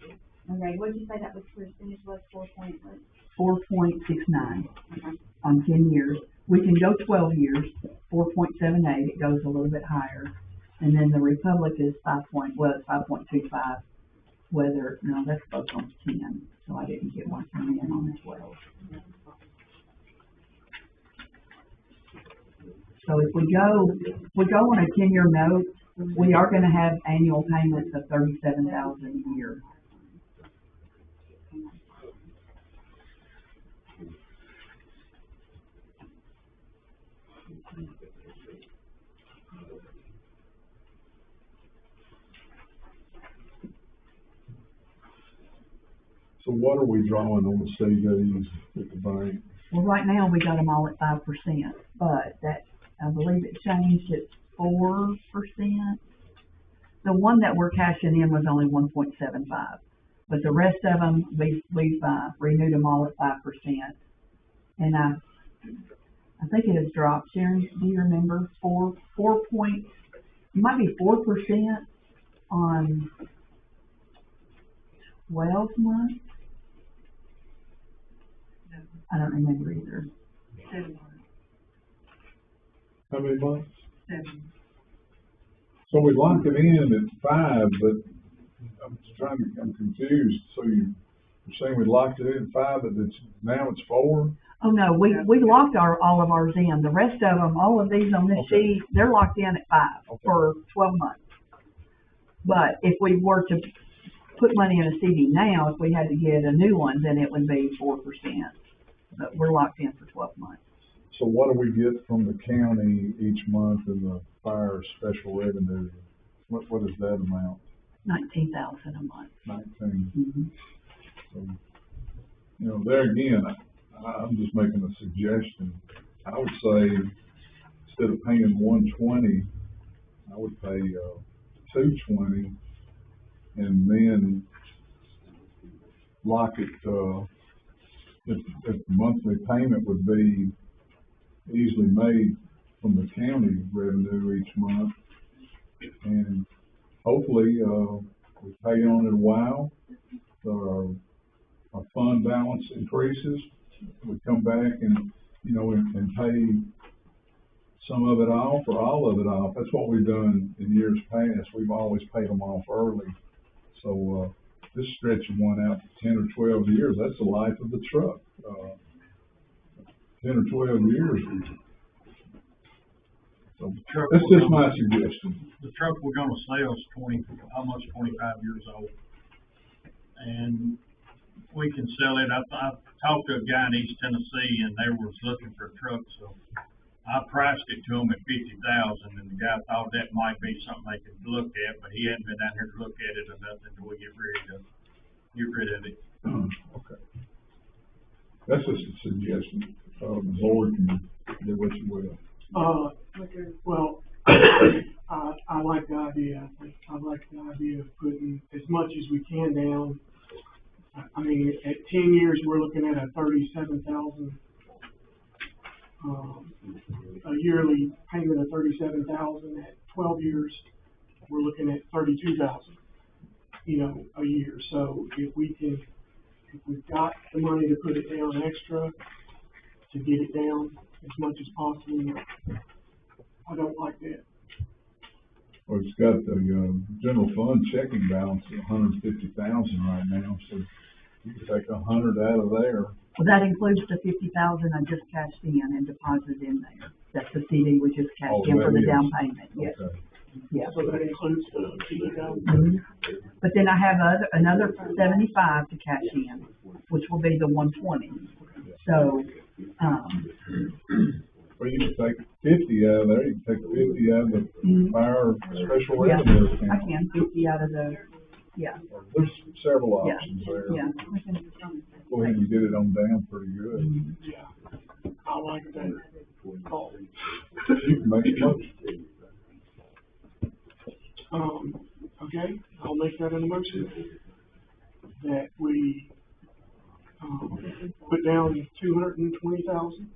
Speaker 12: Okay. Okay, what did you say that was percentage was, 4.69?
Speaker 5: 4.69
Speaker 12: Okay.
Speaker 5: on 10 years. We can go 12 years, 4.78, it goes a little bit higher. And then the Republic is 5.25, whether, no, that's both on 10, so I didn't get one from them on the 12. So if we go on a 10-year note, we are gonna have annual payments of $37,000 a year.
Speaker 2: So what are we drawing on the CDs at the bank?
Speaker 5: Well, right now, we got them all at 5%, but that, I believe it changed at 4%. The one that we're cashing in was only 1.75, but the rest of them, we've renewed them all at 5%. And I think it has dropped, Sharon, do you remember, it might be 4% on 12 months? I don't remember either. 7 months.
Speaker 2: How many months?
Speaker 5: 7.
Speaker 2: So we locked it in at 5, but I'm confused. So you're saying we locked it in at 5, but now it's 4?
Speaker 5: Oh, no, we locked all of ours in. The rest of them, all of these on this sheet, they're locked in at 5 for 12 months. But if we were to put money in a CD now, if we had to get a new one, then it would be 4%. But we're locked in for 12 months.
Speaker 2: So what do we get from the county each month in the fire special revenue? What is that amount?
Speaker 5: $19,000 a month.
Speaker 2: 19.
Speaker 5: Mm-hmm.
Speaker 2: So, you know, there again, I'm just making a suggestion. I would say instead of paying $120, I would pay $220, and then lock it. If the monthly payment would be easily made from the county revenue each month, and hopefully we pay on it a while, our fund balance increases, we come back and, you know, and pay some of it off or all of it off. That's what we've done in years past. We've always paid them off early. So this stretching one out to 10 or 12 years, that's the life of the truck. 10 or 12 years. So that's just my suggestion.
Speaker 11: The truck we're gonna sell is almost 25 years old. And we can sell it. I talked to a guy in East Tennessee and they was looking for a truck, so I priced it to him at $50,000, and the guy thought that might be something they could look at, but he hadn't been down here to look at it or nothing until we get rid of it.
Speaker 2: Okay. That's just a suggestion. The board can do what you will.
Speaker 7: Well, I like the idea. I like the idea of putting as much as we can down. I mean, at 10 years, we're looking at a $37,000, a yearly payment of $37,000. At 12 years, we're looking at $32,000, you know, a year. So if we've got the money to put it down extra, to get it down as much as possible, I don't like that.
Speaker 2: Well, it's got the general fund checking balance of $150,000 right now, so you can take 100 out of there.
Speaker 5: Well, that includes the $50,000 I just cashed in and deposited in there. That's the CD we just cashed
Speaker 2: Oh,
Speaker 5: in for
Speaker 2: that
Speaker 5: the
Speaker 2: is.
Speaker 5: down payment, yes,
Speaker 2: Okay.
Speaker 5: yeah.
Speaker 7: So that includes the CD down.
Speaker 5: Mhm. But then I have another 75 to cash in, which will be the 120. So,
Speaker 2: Well, you can take 50 out of there, you can take 50 out of the
Speaker 5: Mhm.
Speaker 2: fire special
Speaker 5: yeah,
Speaker 2: revenue
Speaker 5: I
Speaker 2: account.
Speaker 5: can, 50 out of the, yeah,
Speaker 2: There's several
Speaker 5: yeah,
Speaker 2: options there.
Speaker 5: yeah.
Speaker 2: Go ahead and get it on down pretty good.
Speaker 5: Mhm.
Speaker 7: Yeah, I like that call.
Speaker 2: You can make it motion.
Speaker 7: Okay, I'll make that an motion, that we, put down 220,000.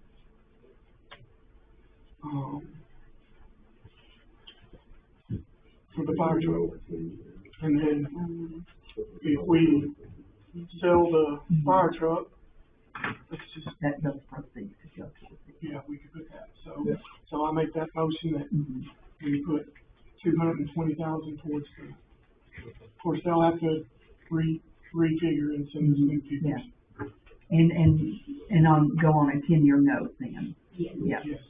Speaker 7: For the fire truck. And then if we sell the fire truck, let's just,
Speaker 5: That, those proceeds could go to the
Speaker 7: yeah, we could put that, so I make that motion that
Speaker 5: Mhm.
Speaker 7: we put 220,000 towards the, of course, they'll have to refigure and send us new figures.
Speaker 5: Yeah. And go on a 10-year note then,
Speaker 12: Yes.
Speaker 5: yeah.
Speaker 7: Yes.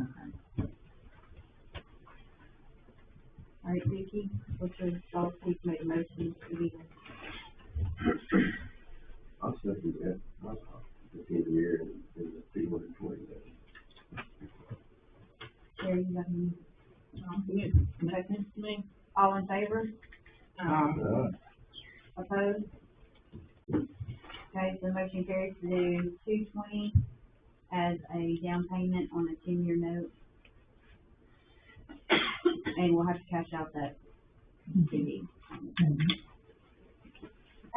Speaker 5: Okay.
Speaker 12: All right, Vicky, what's your thoughts, please make a motion to leave.
Speaker 6: I'll second that, the 10-year and the 220.
Speaker 12: Sherry, you have any?
Speaker 8: Second to me.
Speaker 12: All in favor? Opposed? Okay, so the motion carries to do 220 as a down payment on a 10-year note. And we'll have to cash out that CD.
Speaker 5: Mhm.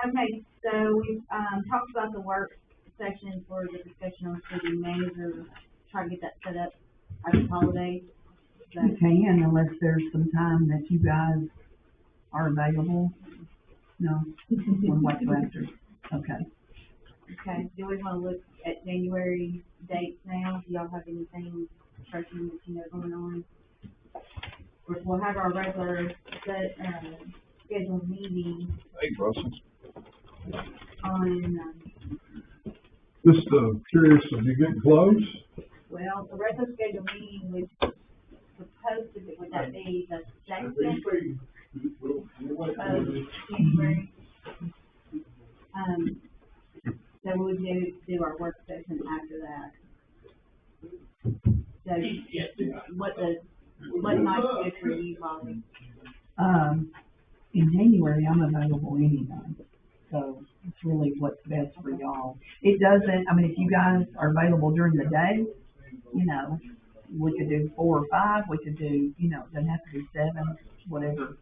Speaker 12: Okay, so we've, talked about the work session for the discussion on city manager, try to get that set up after the holidays. So,
Speaker 5: You can, unless there's some time that you guys are available. No, we'll wait till after, okay.
Speaker 12: okay, do we wanna look at January dates now? Do y'all have anything pressing that you know going on? We'll have our regular, scheduled meeting
Speaker 2: Hey, Russell.
Speaker 12: on,
Speaker 2: Just, curious, are you getting close?
Speaker 12: well, the regular scheduled meeting was supposed to be, would that be the second of January? So we would do our work session after that. So, what night's good for you, Bobby?
Speaker 5: In January, I'm available anytime, so it's really what's best for y'all. It doesn't, I mean, if you guys are available during the day, you know, we could do 4 or 5, we could do, you know, it doesn't have to be 7, whatever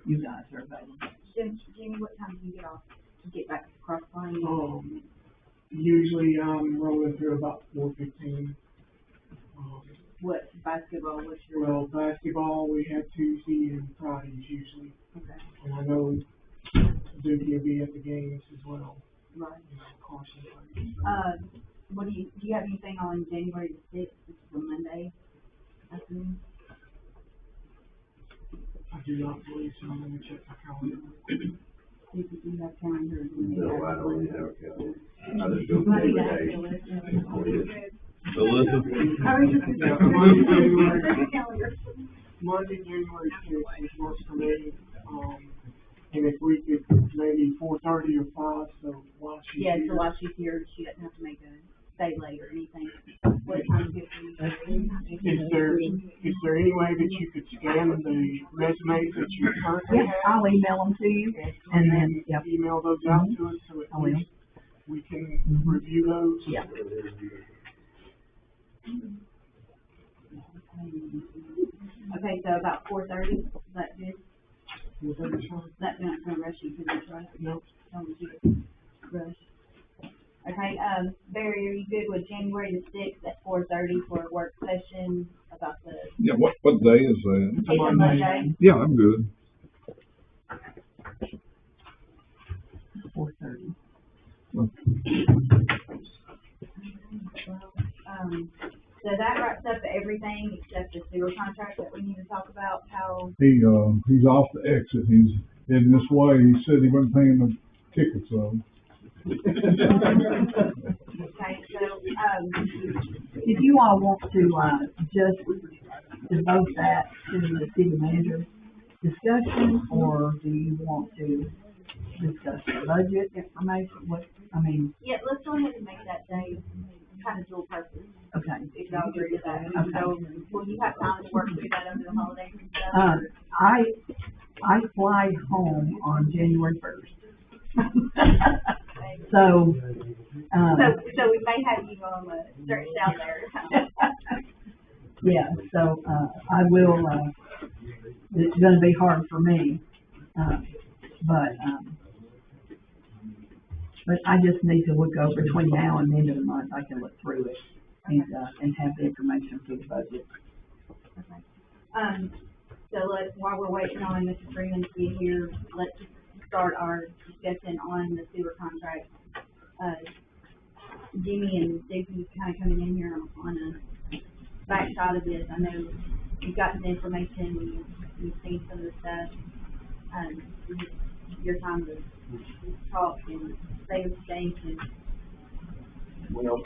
Speaker 5: you guys are available.
Speaker 12: Jimmy, what time do you get off, to get back to Cross Plains?
Speaker 7: Usually I'm rolling through about 4:15.
Speaker 12: What, basketball, what's your?
Speaker 7: Well, basketball, we have Tuesday and Fridays usually,
Speaker 12: Okay,
Speaker 7: and I know Duke will be at the games as well,
Speaker 12: right.
Speaker 7: you know, Carson.
Speaker 12: What do you have anything on January the 6th, which is a Monday afternoon?
Speaker 7: I do not believe so, let me check my calendar.
Speaker 12: See if you have calendar.
Speaker 6: No, I don't even have a calendar. I just go
Speaker 12: Monday,
Speaker 6: every
Speaker 12: that's
Speaker 6: day.
Speaker 12: the list.
Speaker 14: Melissa?
Speaker 12: I was just.
Speaker 7: Yeah, Monday, January.
Speaker 12: Calendar.
Speaker 7: Monday, January 6th, which works for me, and if we could maybe 4:30 or 5, so while she's
Speaker 12: Yeah,
Speaker 7: here.
Speaker 12: so while she's here, she doesn't have to make a stay late or anything. What time is it for you?
Speaker 7: Is there any way that you could scan the resumes that you currently
Speaker 5: Yes,
Speaker 7: have?
Speaker 5: I'll email them to you, and then, yep,
Speaker 7: Email those out to us, so
Speaker 5: I
Speaker 7: at
Speaker 5: will.
Speaker 7: least we can review those.
Speaker 5: yeah.
Speaker 12: Okay, so about 4:30, is that good?
Speaker 7: 4:30 fine?
Speaker 12: That's not gonna rush you too much, right?
Speaker 7: No.
Speaker 12: Don't want you to rush. Okay, Barry, are you good with January the 6th at 4:30 for a work session about the,
Speaker 2: Yeah, what day is that?
Speaker 12: it's a Monday?
Speaker 2: Yeah, I'm good.
Speaker 5: 4:30.
Speaker 12: So that wraps up everything except the sewer contract that we need to talk about, how,
Speaker 2: He's off the exit, he's heading this way, he said he wasn't paying the tickets, so
Speaker 12: Okay, so,
Speaker 5: If you all want to, just devote that to the city manager discussion, or do you want to discuss the budget information,
Speaker 12: yeah, let's go ahead and make that day kind of dual purpose,
Speaker 5: okay.
Speaker 12: if y'all agree with that.
Speaker 5: Okay.
Speaker 12: So, will you have time to work through that over the holidays and stuff?
Speaker 5: I fly home on January 1st. So,
Speaker 12: So we may have you on the search down there.
Speaker 5: yeah, so, I will, it's gonna be hard for me, but I just need to look over between now and the end of the month, I can look through it and have the information for the budget.
Speaker 12: Okay. So while we're waiting on Mr. Freeman to get here, let's start our discussion on the sewer contract. Jimmy and Dickie kind of coming in here on a backside of this. I know you've gotten the information, you've seen some of the stuff. Your time to talk and say what you think and
Speaker 15: Well,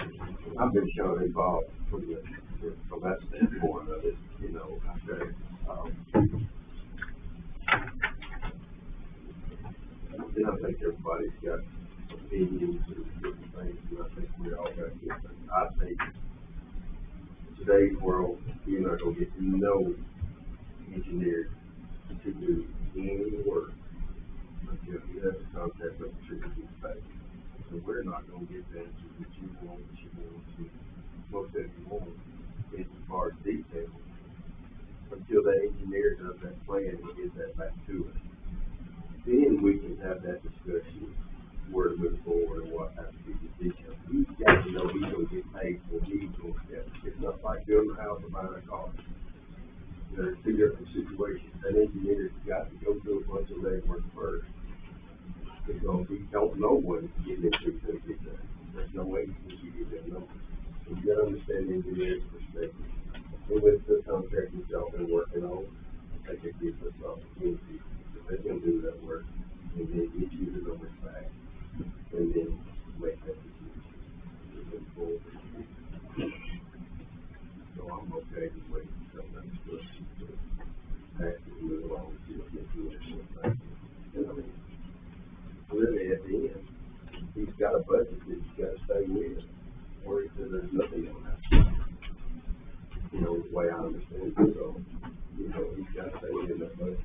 Speaker 15: I've been shown involved from that standpoint of it, you know, okay. Then I think everybody's got opinions and different things, and I think we all got different. I think today's world, you're not gonna get no engineer to do any work until you have the contact with the Trinity State. So we're not gonna get the answers that you want, most of you want, as far as detail, until the engineer does that plan and gives that back to us. Then we can have that discussion, where to move forward and what has to be the details. He's got to know he's gonna get paid for he's gonna get. It's not like building a house or buying a car. There are two different situations. That engineer's got to go do a bunch of legwork first. Because we don't know what it's getting into until we get there. There's no way you can give you that number. So you gotta understand the engineer's perspective. And with the contract that y'all been working on, I think it gives us opportunity, if they're gonna do that work, and then get you the numbers back, and then make that decision. To move forward. So I'm okay with waiting until that's good. Actually move along and see what gets you in. And I mean, really at the end, he's got a budget that he's got to stay with, or he says there's nothing on that. You know, the way I understand it, so, you know, he's got to stay within that budget.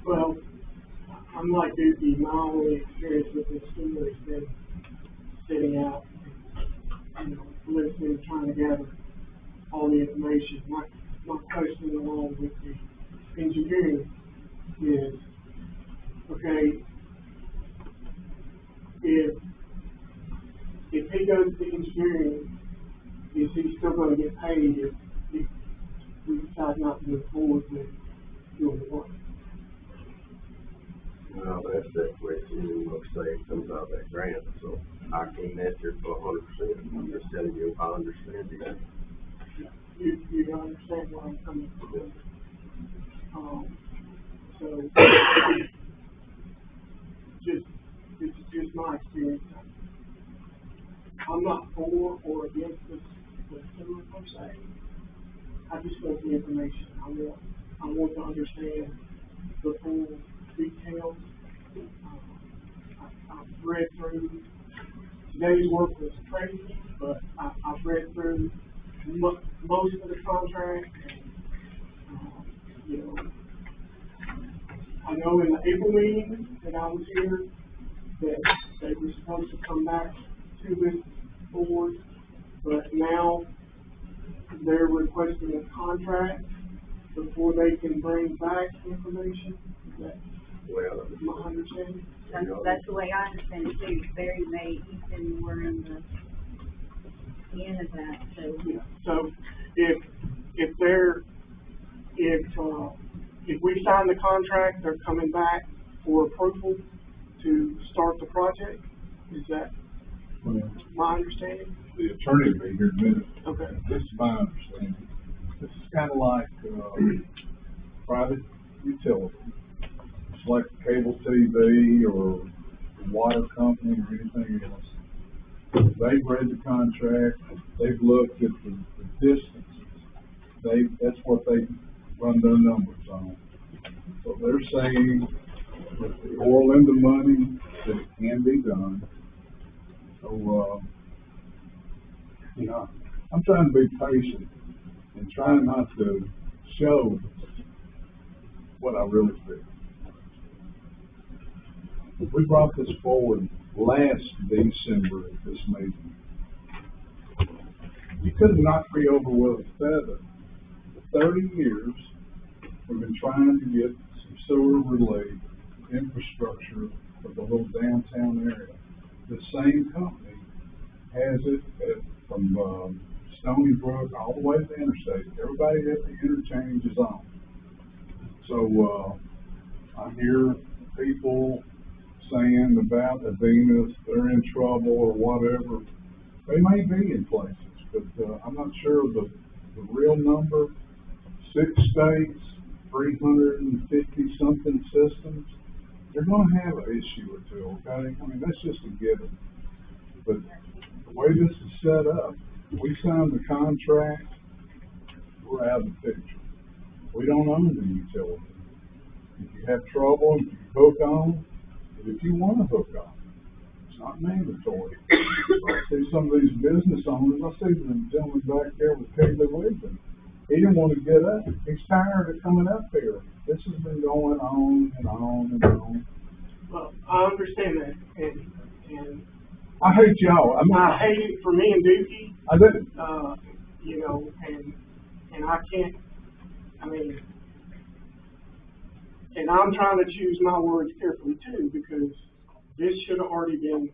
Speaker 7: Well, I'm like Dookie, my only experience with this sewer has been sitting out, you know, listening, trying to gather all the information. My question along with the engineering is, okay, if he goes to engineering, is he still gonna get paid if we decide not to move forward with doing the work?
Speaker 15: Well, that's that question, and let's say it comes out of that grant, so I can't answer it for 100%. I'm just telling you, I understand it.
Speaker 7: You understand where I'm coming from? So, it's just my experience. I'm not for or against the sewer per se. I just want the information. I want to understand the full details. I've read through, today's work was crazy, but I've read through most of the contract. You know, I know in the April meeting that I was here, that they were supposed to come back to this board, but now they're requesting a contract before they can bring back information. Is that my understanding?
Speaker 12: that's the way I understand it too. Barry, May, Ethan were in the end of that, so.
Speaker 7: Yeah, so if we sign the contract, they're coming back for approval to start the project. Is that my understanding?
Speaker 2: The attorney will be here in a minute.
Speaker 7: Okay.
Speaker 2: This is my understanding. This is kind of like, private utility. like cable TV or the water company or anything else. They've read the contract, they've looked at the distances, that's what they run their numbers on. So they're saying that they oil in the money, that it can be done. So, you know, I'm trying to be patient and trying not to show what I really feel. We brought this forward last December at this meeting. You could have knocked me over with a feather. For 30 years, we've been trying to get some sewer relief infrastructure for the little downtown area. The same company has it from Stony Brook all the way to the interstate. Everybody at the interchange is on. So I hear people saying about Adenas, they're in trouble or whatever. They may be in places, but I'm not sure of the real number. 6 states, 350 something systems. They're going to have an issue or two, okay? I mean, that's just a given. But the way this is set up, we signed the contract, we're out of the picture. We don't own the utility. If you have trouble, you hook on, but if you want to hook on, it's not mandatory. I see some of these business owners, I see the gentleman back there with Piggly Wiggly. He didn't want to get up. He's tired of coming up here. This has been going on and on and on.
Speaker 7: Well, I understand that, and
Speaker 2: I hate y'all.
Speaker 7: I hate it for me and Dookie.
Speaker 2: I did.
Speaker 7: You know, and I can't, I mean, and I'm trying to choose my words carefully too, because this should have already been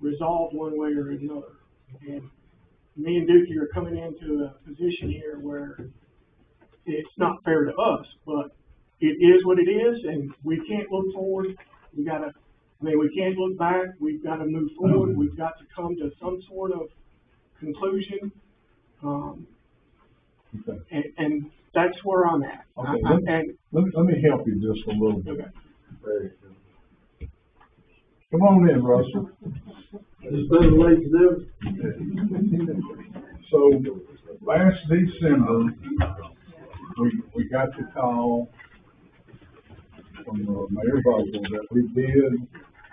Speaker 7: resolved one way or another. And me and Dookie are coming into a position here where it's not fair to us, but it is what it is, and we can't look forward. We can't look back. We've got to move forward. We've got to come to some sort of conclusion.
Speaker 2: Okay.
Speaker 7: And that's where I'm at.
Speaker 2: Okay, let me help you just a little bit. Come on in, Russell.
Speaker 6: It's better late than never.
Speaker 2: So, last December, we got the call from Mayor Vogel that we did.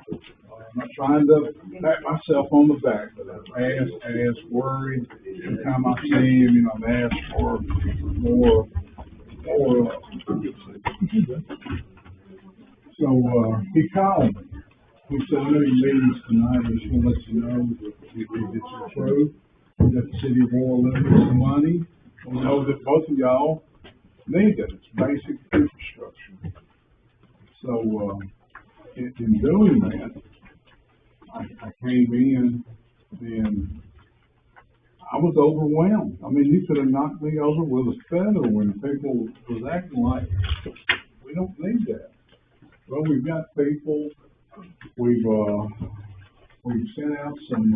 Speaker 2: I'm not trying to pat myself on the back, but I'm as worried. Every time I see him, you know, I'm asked for more. So, he called me. He said, I know your meeting's tonight, I just want to let you know that it's approved, that the city of Royal Oak has the money. We know that both of y'all need it. It's basic infrastructure. So, in doing that, I came in and I was overwhelmed. I mean, you could have knocked me over with a feather when people was acting like, we don't need that. Well, we've got people, we've sent out some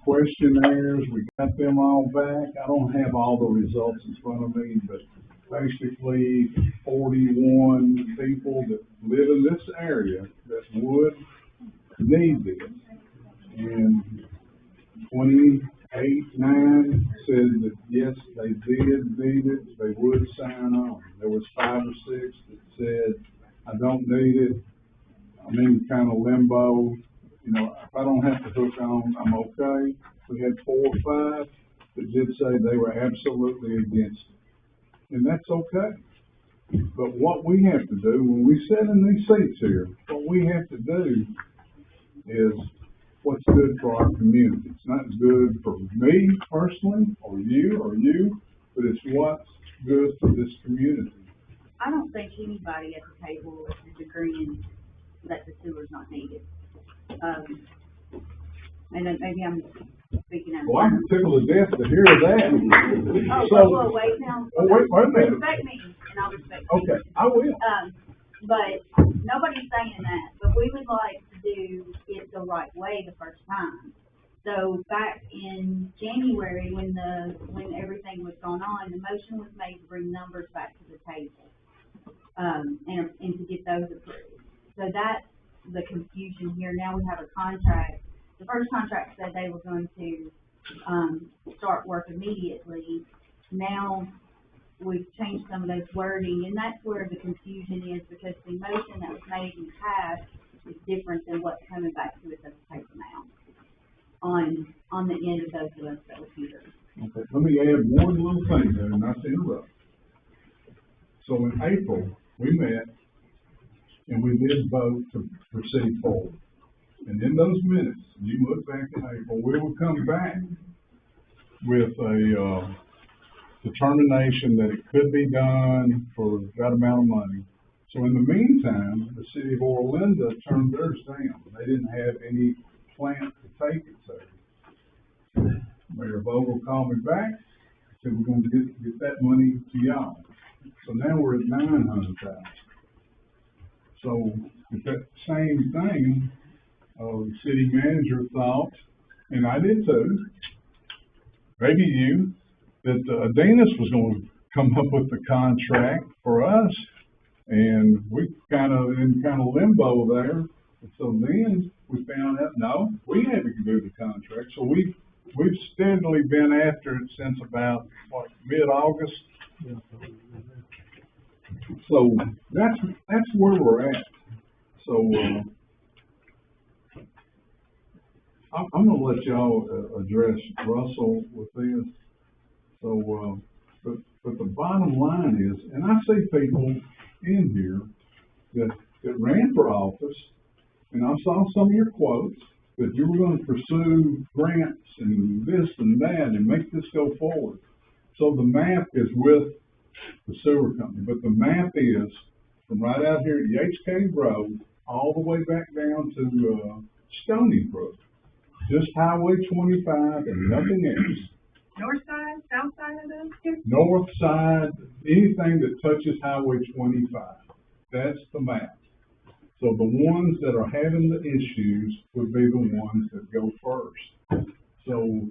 Speaker 2: questionnaires, we got them all back. I don't have all the results in front of me, but basically 41 people that live in this area that would need this. And 9 said that yes, they did need it, they would sign on. There was 5 or 6 that said, I don't need it, I'm in kind of limbo, you know, if I don't have to hook on, I'm okay. We had 4 or 5 that did say they were absolutely against it, and that's okay. But what we have to do, when we sit in these seats here, what we have to do is what's good for our community. It's not good for me personally, or you, but it's what's good for this community.
Speaker 12: I don't think anybody at the table is agreeing that the sewer's not needed. And then maybe I'm speaking out.
Speaker 2: Well, I'm tickled to death to hear that.
Speaker 12: Oh,
Speaker 2: So,
Speaker 12: well, wait now.
Speaker 2: oh, wait a minute.
Speaker 12: Respect me, and I'll respect you.
Speaker 2: Okay, I will.
Speaker 12: But nobody's saying that, but we would like to do it the right way the first time. So back in January, when everything was going on, the motion was made to bring numbers back to the table. and to get those approved. So that's the confusion here. Now we have a contract. The first contract said they were going to, start work immediately. Now, we've changed some of those wording, and that's where the confusion is, because the motion that was made in the past is different than what's coming back to us as a paper now on the end of those of us that were here.
Speaker 2: Okay, let me add one little thing there, not to interrupt. So in April, we met and we did vote to proceed forward. And in those minutes, you look back in April, we will come back with a, determination that it could be done for that amount of money. So in the meantime, the city of Orlinda turned theirs down. They didn't have any plant to take it to. Mayor Vogel called me back, said we're going to get that money to y'all. So now we're at 900,000. So with that same thing, the city manager thought, and I did too, maybe you, that Adenis was going to come up with the contract for us, and we kind of in limbo there. So then we found out, no, we had to do the contract. So we've steadily been after it since about mid-August. So that's where we're at. So I'm going to let y'all address Russell with this. So, but the bottom line is, and I see people in here that ran for office, and I saw some of your quotes, that you were going to pursue grants and this and that and make this go forward. So the map is with the sewer company, but the map is from right out here at Yates Cave Road all the way back down to Stony Brook. Just Highway 25 and nothing else.
Speaker 4: North side, south side of those two?
Speaker 2: North side, anything that touches Highway 25. That's the map. So the ones that are having the issues would be the ones that go first. So,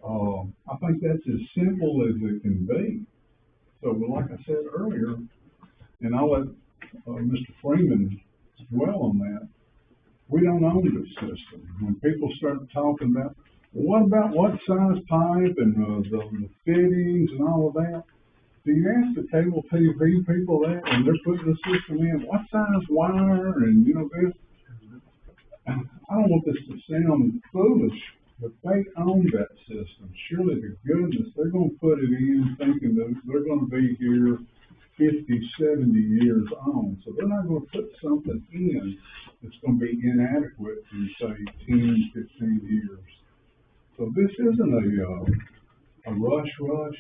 Speaker 2: I think that's as simple as it can be. So, like I said earlier, and I'll let, Mr. Freeman dwell on that, we don't own this system. When people start talking about, well, what about what size pipe and the fittings and all of that? Do you ask the cable TV people that when they're putting the system in, what size wire and, this? I don't want this to sound foolish, but they own that system. Surely to goodness, they're going to put it in thinking that they're going to be here 50, 70 years on. So they're not going to put something in that's going to be inadequate in, say, 10, 15 years. So this isn't a rush.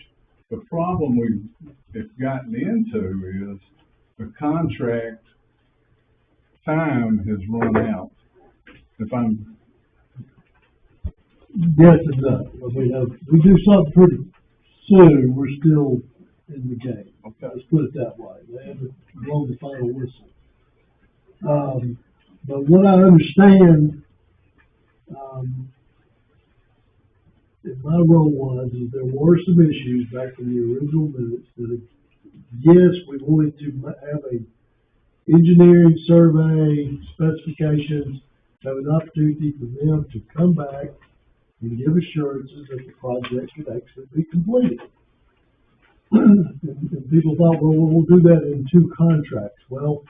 Speaker 2: The problem we've gotten into is the contract time has run out. If I'm
Speaker 16: Yes and no. I mean, if we do something pretty soon, we're still in the game. Okay, let's put it that way. They haven't blown the final whistle. But what I understand, in my role was, is there were some issues back in the original minutes that, yes, we wanted to have a engineering survey, specifications, have an opportunity for them to come back and give assurances that the project could actually be completed. And people thought, well, we'll do that in 2 contracts. Well,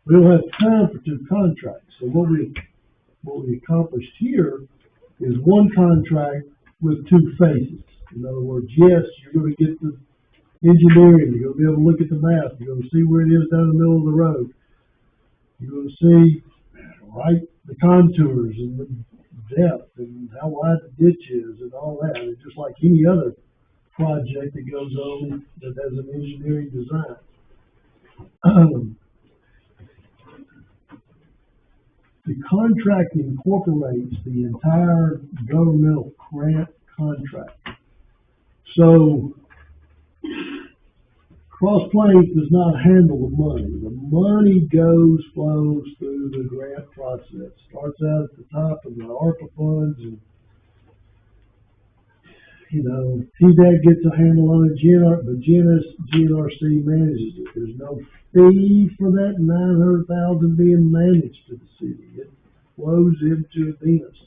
Speaker 16: we don't have time for 2 contracts. So what we accomplished here is 1 contract with 2 phases. In other words, yes, you're going to get the engineering, you're going to be able to look at the map, you're going to see where it is down the middle of the road. You're going to see, right, the contours and the depth and how wide the ditch is and all that. It's just like any other project that goes on that has an engineering design. The contract incorporates the entire governmental grant contract. So, Cross Plains does not handle the money. The money flows through the grant process. Starts out at the top of the ARPA funds, and TDAG gets a handle on it, but GNRC manages it. There's no fee for that 900,000 being managed to the city. It flows into Adenas.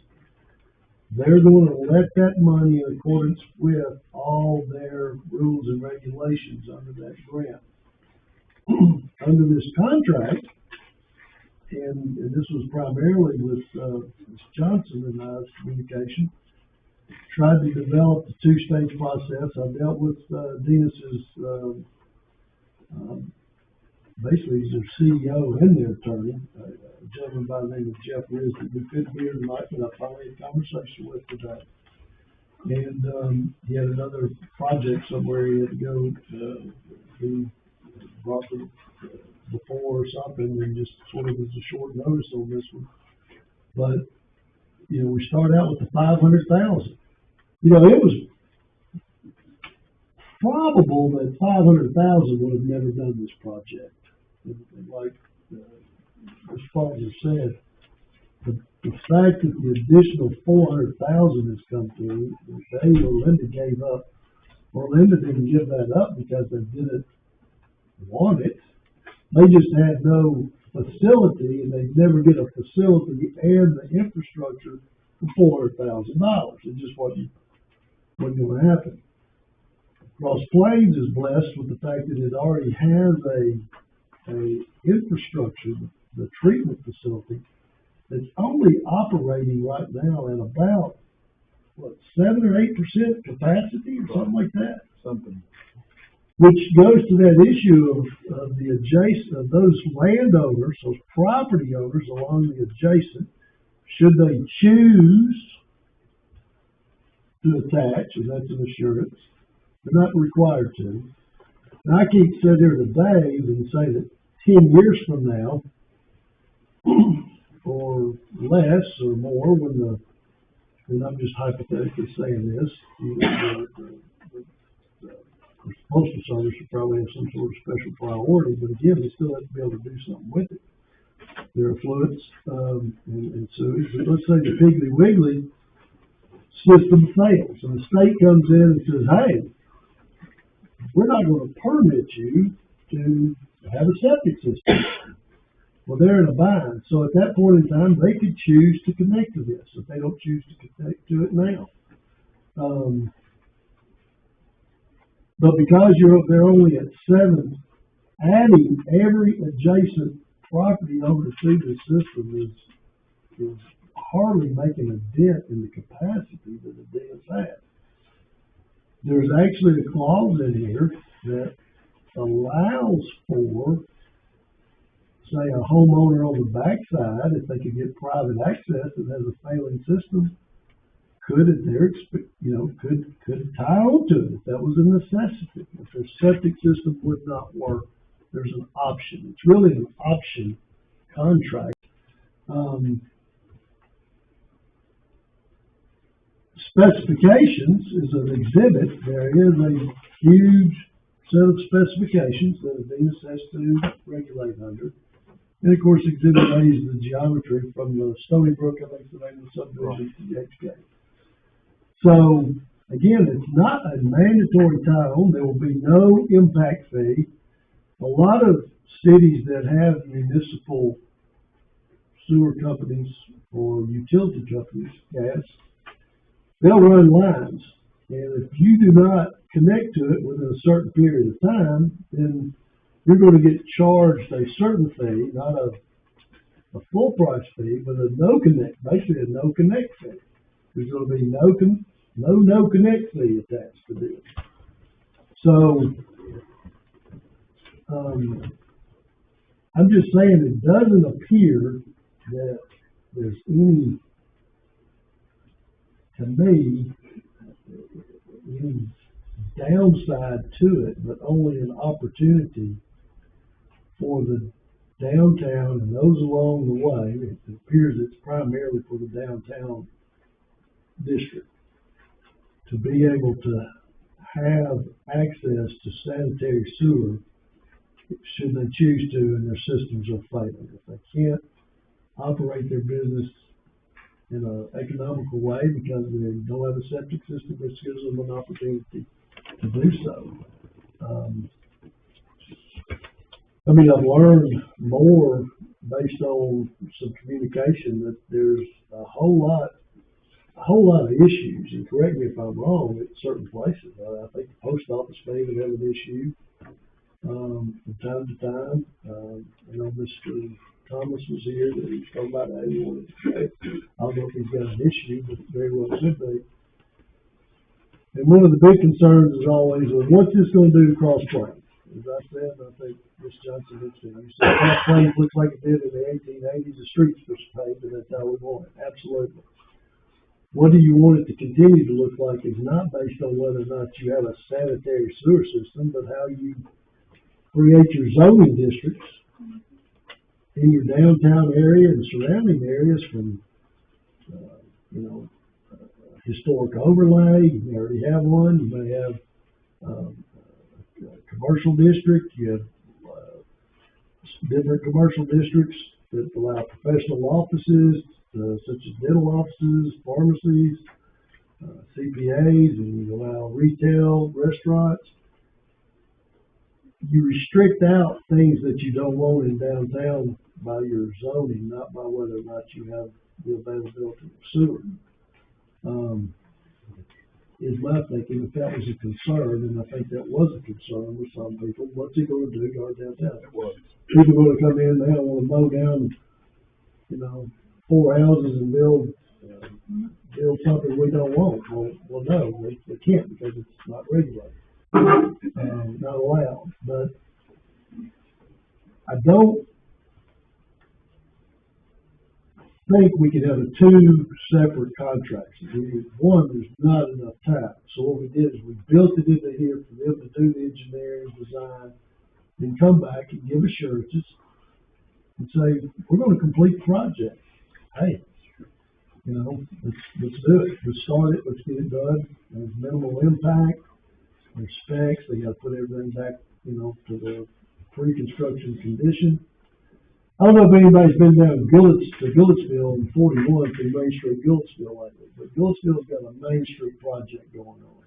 Speaker 16: They're gonna let that money in accordance with all their rules and regulations under that grant. Under this contract, and this was primarily with, Ms. Johnson and I's communication, tried to develop the two-stage process. I dealt with, Dennis's, basically he's their CEO and their attorney, a gentleman by the name of Jeff Risden, who couldn't be here tonight, but I finally had a conversation with today. And, he had another project somewhere he had to go, he brought the, before or something, and just sort of was a short notice on this one. But, you know, we start out with the 500,000. You know, it was probable that 500,000 would have never done this project. And like, as Father said, the fact that the additional 400,000 has come through, they or Linda gave up, or Linda didn't give that up because they didn't want it. They just had no facility, and they'd never get a facility and the infrastructure for $400,000. It just wasn't going to happen. Cross Plains is blessed with the fact that it already has a infrastructure, the treatment facility, that's only operating right now at about, 7 or 8% capacity or something like that?
Speaker 2: Something.
Speaker 16: Which goes to that issue of the adjacent, of those landowners, those property owners along the adjacent, should they choose to attach, and that's an assurance, they're not required to. And I can't sit here today and say that 10 years from now, or less or more, and I'm just hypothetically saying this, the Postal Service would probably have some sort of special priority, but again, they still have to be able to do something with it. Their affluents, and sewage. But let's say the Piggly Wiggly system fails, and the state comes in and says, hey, we're not going to permit you to have a septic system. Well, they're in a bind. So at that point in time, they could choose to connect to this if they don't choose to connect to it now. But because they're only at 7, adding every adjacent property over to the system is hardly making a dent in the capacity that the dams have. There's actually a clause in here that allows for, say, a homeowner on the backside, if they could get private access and has a failing system, could tie onto it if that was a necessity. If their septic system would not work, there's an option. It's really an option contract. Specifications is an exhibit. There is a huge set of specifications that Adenas has to regulate under. And of course, Exhibit A is the geometry from the Stony Brook, I think the name of the subdivision, to the HK. So, again, it's not a mandatory tie-on. There will be no impact fee. A lot of cities that have municipal sewer companies or utility companies, gas, they'll run lines. And if you do not connect to it within a certain period of time, then you're going to get charged a certain fee, not a full price fee, but a basically a no connect fee. There's going to be no connect fee attached to this. So, I'm just saying it doesn't appear that there's any, to me, any downside to it, but only an opportunity for the downtown and those along the way. It appears it's primarily for the downtown district to be able to have access to sanitary sewer should they choose to and their systems are failing. If they can't operate their business in an economical way because they don't have a septic system, this gives them an opportunity to do so. I mean, I've learned more based on some communication that there's a whole lot of issues, and correct me if I'm wrong, at certain places. I think the post office may even have an issue, from time to time. I know Mr. Thomas was here, that he was talking about how he wanted to check. I don't know if he's got an issue, but very well could be. And one of the big concerns is always, well, what's this gonna do to Cross Plains? As I said, I think Ms. Johnson mentioned, you said Cross Plains looks like it did in the 1880s, the streets were paved, and that's how we want it, absolutely. What do you want it to continue to look like is not based on whether or not you have a sanitary sewer system, but how you create your zoning districts in your downtown area and surrounding areas from, historic overlay. You may already have one. You may have, a commercial district. You have, different commercial districts that allow professional offices, such as dental offices, pharmacies, CPAs, and you allow retail, restaurants. You restrict out things that you don't want in downtown by your zoning, not by whether or not you have the availability of sewer. Is my thinking, if that was a concern, and I think that was a concern with some people, what's he gonna do to our downtown? It was. People gonna come in, they don't wanna mow down, 4 houses and build something we don't want. Well, no, they can't, because it's not regulated, not allowed. But I don't think we could have two separate contracts. One, there's not enough time. So what we did is we built it into here for them to do the engineering, design, then come back and give assurances and say, we're gonna complete the project. Hey, let's do it. Let's start it. Let's get it done. There's minimal impact. There's specs. They gotta put everything back, to the pre-construction condition. I don't know if anybody's been down to Gilletsville in 41 through Main Street, Gilletsville lately, but Gilletsville's got a Main Street project going on.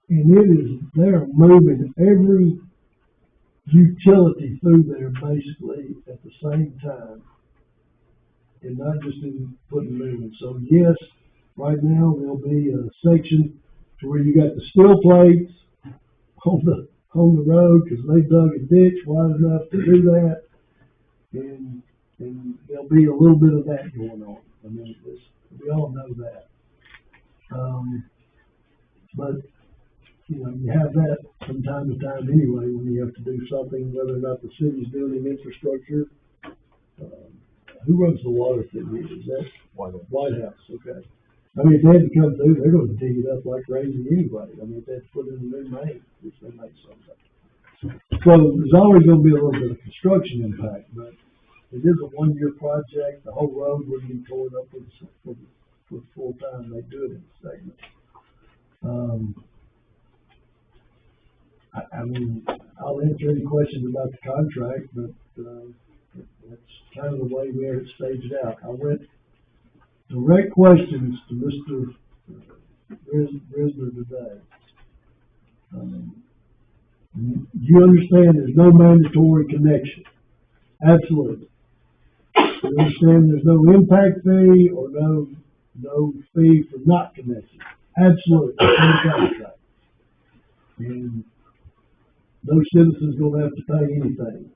Speaker 16: And they're moving every utility through there basically at the same time, and not just in putting new ones. So yes, right now there'll be a section to where you got the steel plates on the road, because they dug a ditch wide enough to do that, and there'll be a little bit of that going on. I mean, we all know that. But you have that from time to time anyway, when you have to do something, whether or not the city's building infrastructure. Who runs the water thing here? Is that White House? Okay. I mean, if they had to come through, they're gonna dig it up like crazy anyway. I mean, if they had to put in a new main, which they make something. So there's always gonna be a little bit of construction impact, but it is a 1-year project. The whole road wouldn't be torn up for full time. They do it in segments. I mean, I'll answer any questions about the contract, but, that's kind of the way we have it staged out. I went direct questions to Mr. Risner today. You understand there's no mandatory connection? Absolutely. You understand there's no impact fee or no fee for not connecting? Absolutely. Same contract. And no citizen's gonna have to pay anything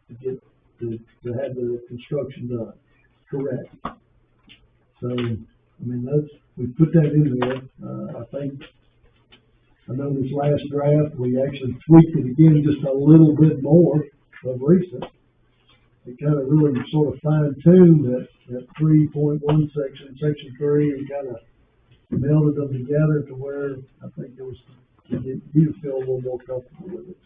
Speaker 16: to have the construction done. Correct. So, I mean, we put that in there. I know this last draft, we actually tweaked it again just a little bit more of recent. It kind of really sort of fine-tuned that 3.1 section 3, and kind of melded them together to where I think you feel a little more comfortable with it.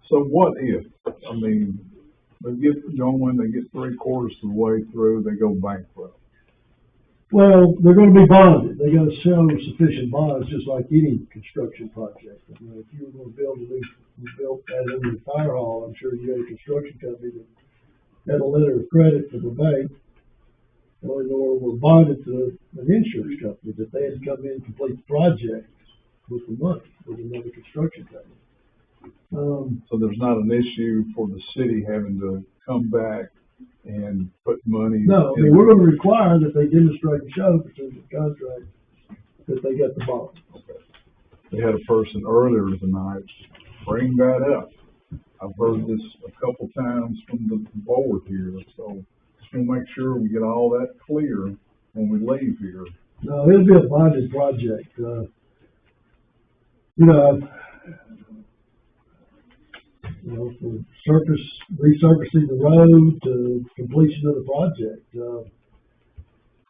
Speaker 2: So what if, I mean, they get going, they get 3/4 of the way through, they go bankrupt?
Speaker 16: Well, they're gonna be bonded. They gotta show sufficient bonds, just like any construction project. I mean, if you were gonna build you built that in the fire hall, I'm sure you had a construction company that had a letter of credit from the bank, or were bonded to an insurance company that they had to come in and complete the project. with the money, with another construction company.
Speaker 2: So there's not an issue for the city having to come back and put money.
Speaker 16: No, I mean, we're gonna require that they demonstrate and show pursuant to the contract that they got the bond.
Speaker 2: They had a person earlier tonight bring that up. I've heard this a couple times from the board here, so just wanna make sure we get all that clear when we leave here.
Speaker 16: No, it'll be a bonded project, from resurfacing the road to completion of the project.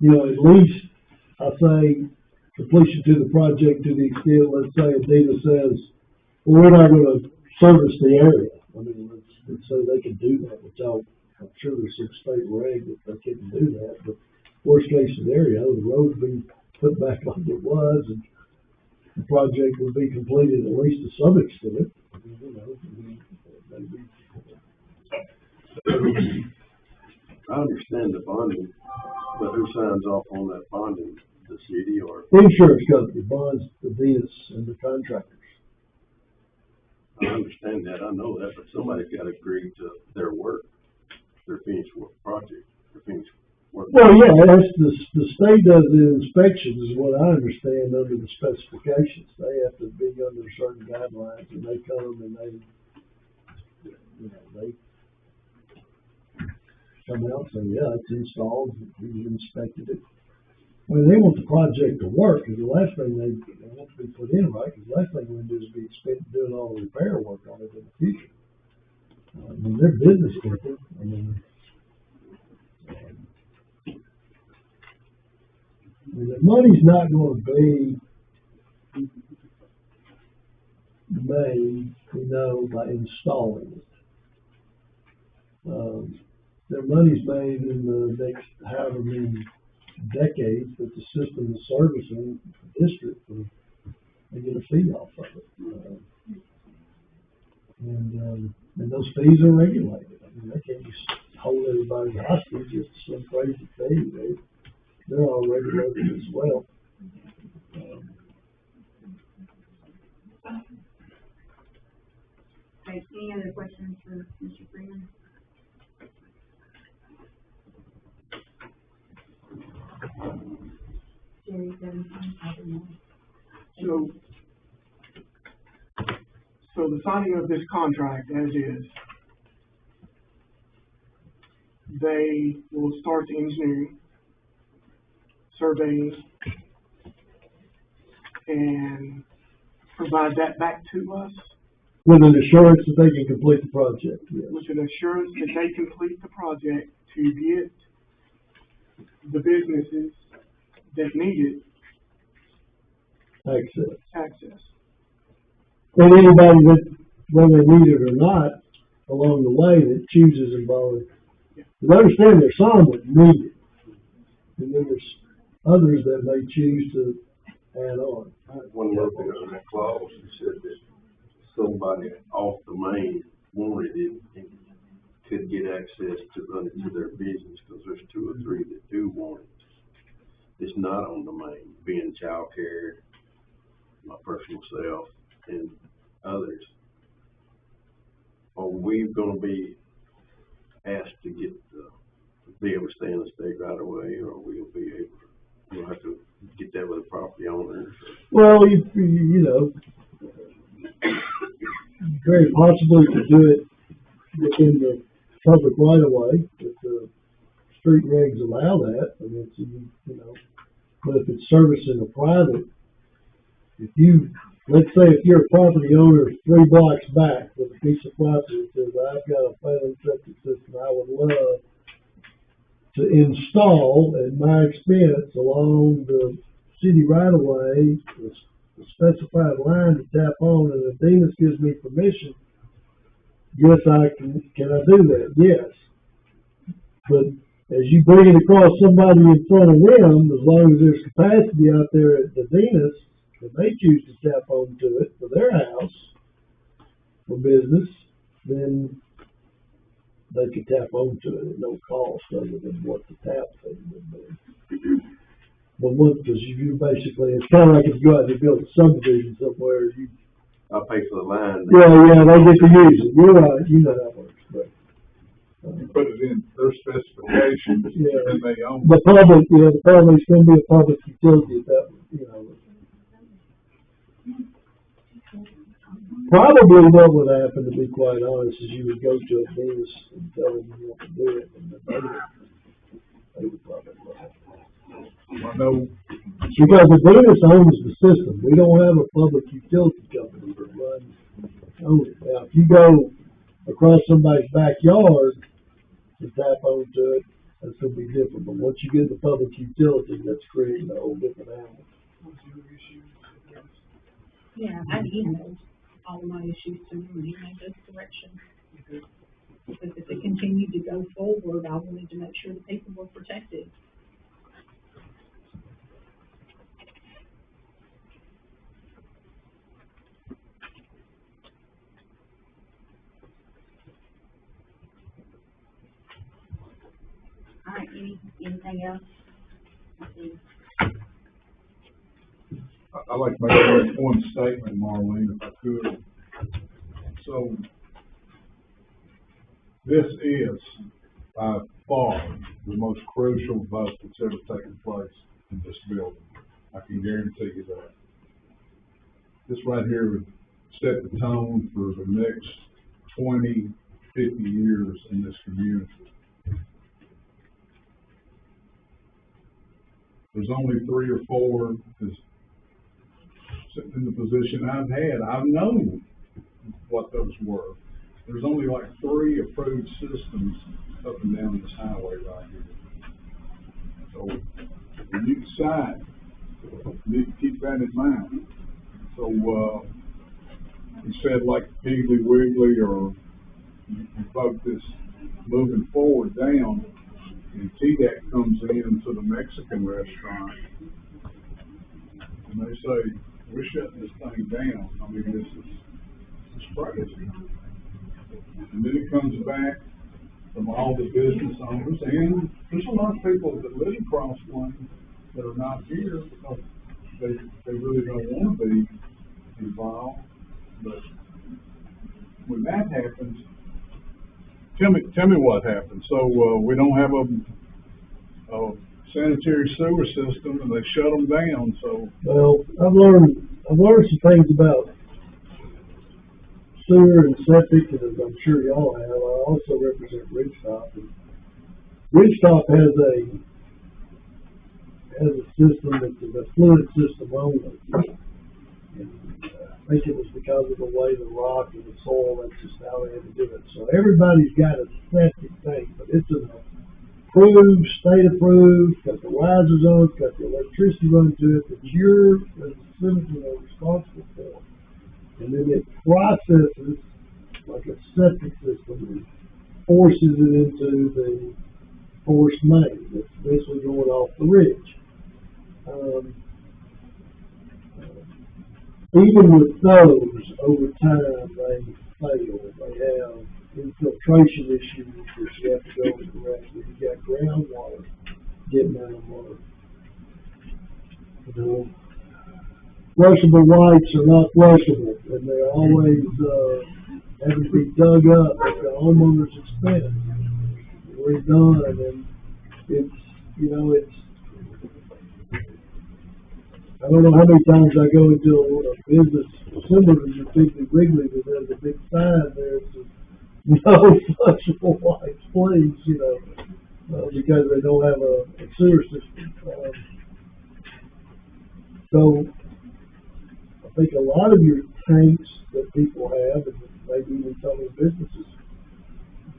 Speaker 16: At least, I say, completion to the project to the extent, let's say, Adina says, well, we're not gonna service the area. I mean, let's say they can do that without, I'm sure there's some state reg that they couldn't do that, but worst case scenario, the road would be put back like it was, and the project would be completed at least to some extent.
Speaker 15: I understand the bonding, but who signs off on that bonding? The city or?
Speaker 16: The insurance company bonds the Venus and the contractors.
Speaker 15: I understand that, I know that, but somebody's got to agree to their work, their finished work project, their finished work.
Speaker 16: Well, yeah, that's the state does the inspections is what I understand under the specifications. They have to be under certain guidelines, and they come and they come out and say, yeah, it's installed, we've inspected it. I mean, they want the project to work, because the last thing they want to be put in, right? Because the last thing we do is be spent doing all the repair work on it in the future. I mean, they're business people. I mean, the money's not going to be made, by installing it. Their money's made in the next however many decades that the system is servicing the district, they get a fee off of it. And those fees are regulated. I mean, they can't just hold everybody hostage just to some crazy fee. They're all regulated as well.
Speaker 12: Okay, any other questions for Mr. Freeman? Jerry, I don't know.
Speaker 7: So the signing of this contract as is, they will start the engineering, surveying, and provide that back to us
Speaker 16: with an assurance that they can complete the project, yes.
Speaker 7: with an assurance that they complete the project to get the businesses that need it access.
Speaker 16: And anybody that, whether they need it or not, along the way that chooses involved. Because understand there's some that need it, and then there's others that may choose to add on.
Speaker 15: One more thing on that clause, you said that somebody off the main wanted it and could get access to their business, because there's 2 or 3 that do want it. It's not on the main, being childcare, my personal self, and others. Are we gonna be asked to be able to stay in the state right away, or we'll be able to, we'll have to get that with the property owners?
Speaker 16: Well, very possibly to do it within the public right of way, if the street regs allow that. I mean, but if it's servicing a private, let's say if you're a property owner 3 blocks back with a piece of property that says, I've got a failing septic system I would love to install at my expense along the city right of way, the specified line to tap on, and if Venus gives me permission, yes, I can I do that? Yes. But as you bring it across somebody in front of them, as long as there's capacity out there at the Venus, if they choose to tap onto it for their house, for business, then they could tap onto it at no cost other than what the tap fee would be. But one, because you basically, it's kind of like if you go out and build a subdivision somewhere, you,
Speaker 15: I pay for the line.
Speaker 16: yeah, they get to use it. You're right, you know how it works, but.
Speaker 2: You put it in their specifications,
Speaker 16: Yeah.
Speaker 2: and they own
Speaker 16: The
Speaker 2: it.
Speaker 16: public, yeah, the public's gonna be a public utility at that, you know. Probably what would happen, to be quite honest, is you would go to a business and tell them you want to do it, and they would probably love it.
Speaker 2: I know,
Speaker 16: Because the business owns the system, we don't have a public utility company that owns it. Now, if you go across somebody's backyard to tap onto it, that's gonna be different, but once you get the public utility, that's creating a whole different animal.
Speaker 8: Yeah, I emailed all of my issues to him, and he made this correction. Because if it continued to go forward, I wanted to make sure the people were protected.
Speaker 12: All right, anything else? Let's see.
Speaker 2: I'd like to make one statement, Marlene, if I could. So, this is by far the most crucial vote that's ever taken place in this building. I can guarantee you that. This right here would set the tone for the next 20, 50 years in this community. There's only 3 or 4, because in the position I've had, I've known what those were. There's only like 3 approved systems up and down this highway right here. So when you decide, you need to keep that in mind. So, instead like Piggly Wiggly, or you vote this moving forward down, and TDEC comes in to the Mexican restaurant, and they say, we're shutting this thing down. I mean, this is crazy. And then it comes back from all the business owners, and there's a lot of people that live across one that are not here because they really don't want to be involved. But when that happens, tell me what happens. So, we don't have a sanitary sewer system, and they shut them down, so.
Speaker 16: Well, I've learned some things about sewer and septic, and as I'm sure y'all have, I also represent Ridgetop. And Ridgetop has a system that's a fluid system only. And, I think it was because of the way the rock and the soil, that's just how they had to do it. So everybody's got a septic tank, but it's an approved, state approved, got the risers on it, got the electricity run to it, that you're, as a citizen, are responsible for. And then it processes like a septic system and forces it into the forced main that's eventually going off the ridge. Even with those, over time, they fail. They have infiltration issues, which you have to go and correct. You got groundwater getting out of water. You know, flushable wipes are not flushable, and they're always, having to be dug up at the homeowner's expense. Redone, and it's, you know, I don't know how many times I go into a business similar to your Piggly Wiggly that has a big sign there that says, no flushable wipes, please, you know, because they don't have a sewer system. So, I think a lot of your tanks that people have, and maybe even some of the businesses,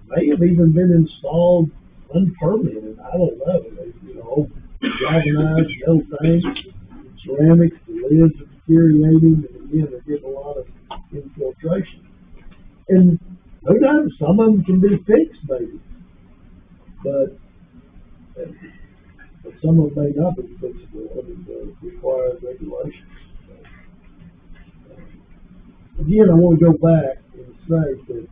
Speaker 16: may have even been installed unpermitted. I don't know. They, you know, galvanized, no tanks, ceramics, the lids are deteriorating, and again, they're getting a lot of infiltration. And no doubt some of them can be fixed, maybe, but some of them may not be fixable under the required regulations. Again, I want to go back and say that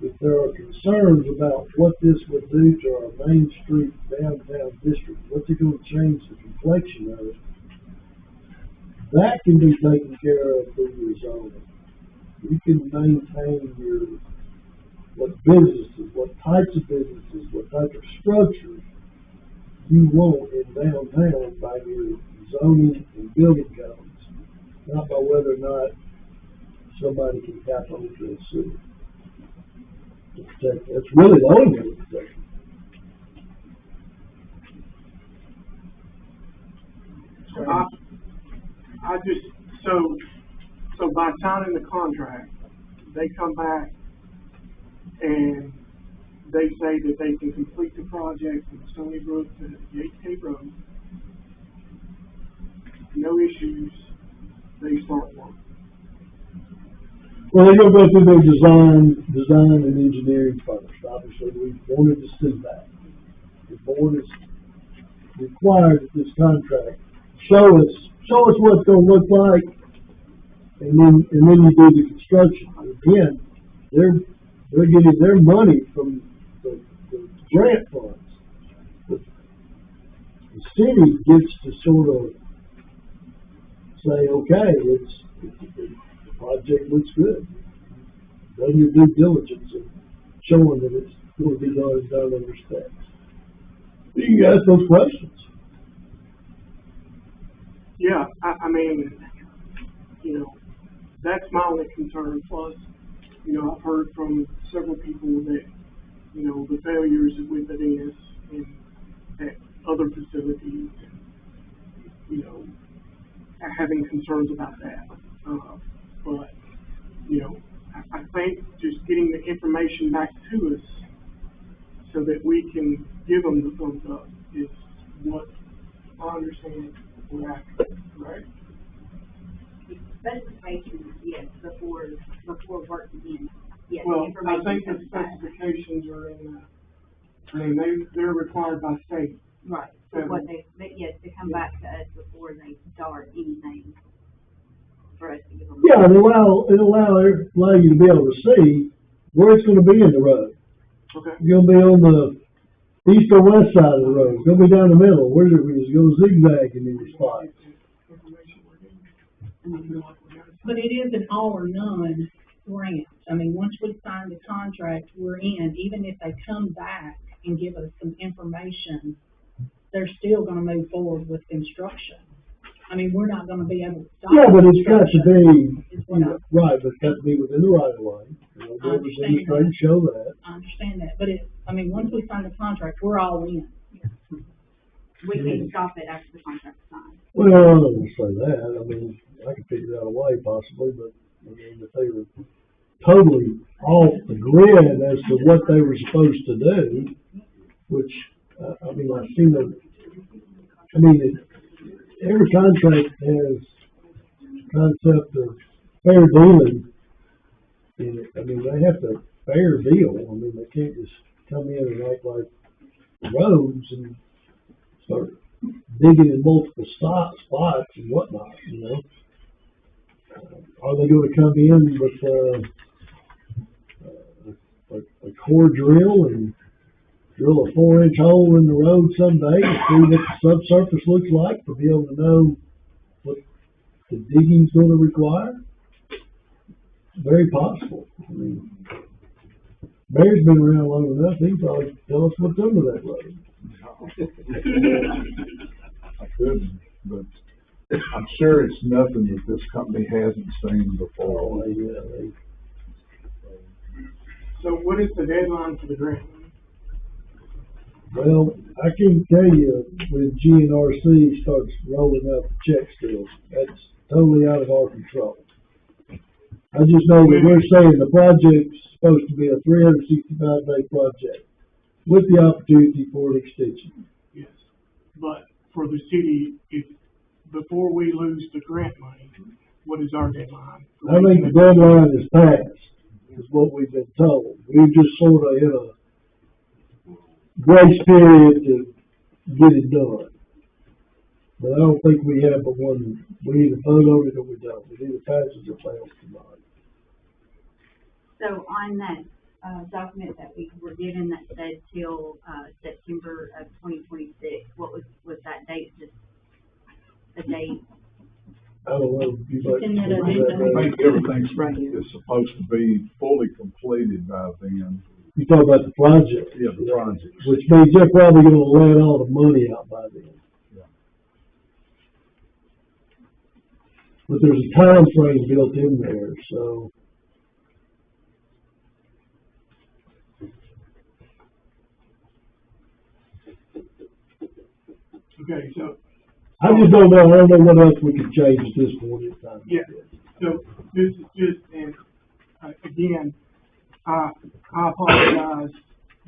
Speaker 16: if there are concerns about what this would do to our Main Street downtown district, what's it going to change the reflection of it. That can be taken care of through your zoning. You can maintain what businesses, what types of businesses, what type of structures you want in downtown by your zoning and building codes, not by whether or not somebody can tap onto a sewer. That's really the only way to protect it.
Speaker 7: I just, so by signing the contract, they come back and they say that they can complete the project from Stony Brook to Yates Cave Road. No issues, they start work.
Speaker 16: Well, they're gonna go through their design and engineering first. Obviously, we wanted to see that. The board is required that this contract show us what it's gonna look like, and then you do the construction. Again, they're getting their money from the grant funds. The city gets to sort of say, okay, the project looks good. Done your due diligence and showing that it's going to be done under specs. You can ask those questions.
Speaker 7: Yeah, I mean, that's my only concern. Plus, I've heard from several people that, the failures with it is in at other facilities, having concerns about that. But, I think just getting the information back to us so that we can give them the thumbs up is what I understand we're after, right?
Speaker 12: Specifications, yes, before work begins. Yes,
Speaker 7: Well, I
Speaker 12: information
Speaker 7: think the
Speaker 12: comes back.
Speaker 7: specifications are in, they're required by state.
Speaker 12: Right, so what yes, to come back to us before they start anything for us to give them.
Speaker 16: Yeah, it'll allow you to be able to see where it's going to be in the road.
Speaker 7: Okay.
Speaker 16: It's going to be on the east or west side of the road. It's going to be down the middle. Where is it going to zigzag in these spots?
Speaker 8: But it is an all or none grant. I mean, once we sign the contract, we're in. Even if they come back and give us some information, they're still gonna move forward with construction. I mean, we're not gonna be able to stop.
Speaker 16: Yeah, but it's got to be,
Speaker 8: is what I-
Speaker 16: right, but it's got to be within the right of way.
Speaker 8: I understand
Speaker 16: Demonstrate and show that.
Speaker 8: I understand that, but once we sign the contract, we're all in.
Speaker 12: We can stop it after the contract's signed.
Speaker 16: Well, I don't want to say that. I mean, I could figure out a way possibly, but I mean, if they were totally off the grid as to what they were supposed to do, which, I mean, I've seen them, every contract has concept of fair dealing in it. I mean, they have to fair deal. I mean, they can't just come in and act like roads and start digging in multiple spots and whatnot, Are they going to come in with a core drill and drill a 4-inch hole in the road someday and see what the subsurface looks like to be able to know what the digging's going to require? Very possible. I mean, Mayor's been around long enough, he can probably tell us what's under that road.
Speaker 2: I couldn't, but I'm sure it's nothing that this company hasn't seen before.
Speaker 7: So what is the deadline for the grant?
Speaker 16: Well, I can tell you when GNRC starts rolling out the check steel, that's totally out of our control. I just know that we're saying the project's supposed to be a 365-day project with the opportunity for an extension.
Speaker 7: Yes, but for the city, before we lose the grant money, what is our deadline?
Speaker 16: I think the deadline is passed, is what we've been told. We're just sort of in a grace period to get it done. But I don't think we have but one, we either vote on it or we don't. It either passes or fails tonight.
Speaker 12: So on that, document that we were given that said till, September of 2026, what was that date just
Speaker 16: but.
Speaker 8: Send that
Speaker 2: I
Speaker 8: over.
Speaker 2: think everything's,
Speaker 5: Right here.
Speaker 2: is supposed to be fully completed by then.
Speaker 16: You talk about the project.
Speaker 2: Yeah, the project.
Speaker 16: Which means they're probably gonna let all the money out by then.
Speaker 2: Yeah.
Speaker 16: But there's a time frame built in there, so.
Speaker 7: Okay, so,
Speaker 16: I just don't know, I don't know what else we could change at this point in time.
Speaker 7: yeah, so this is just, and, again, I apologize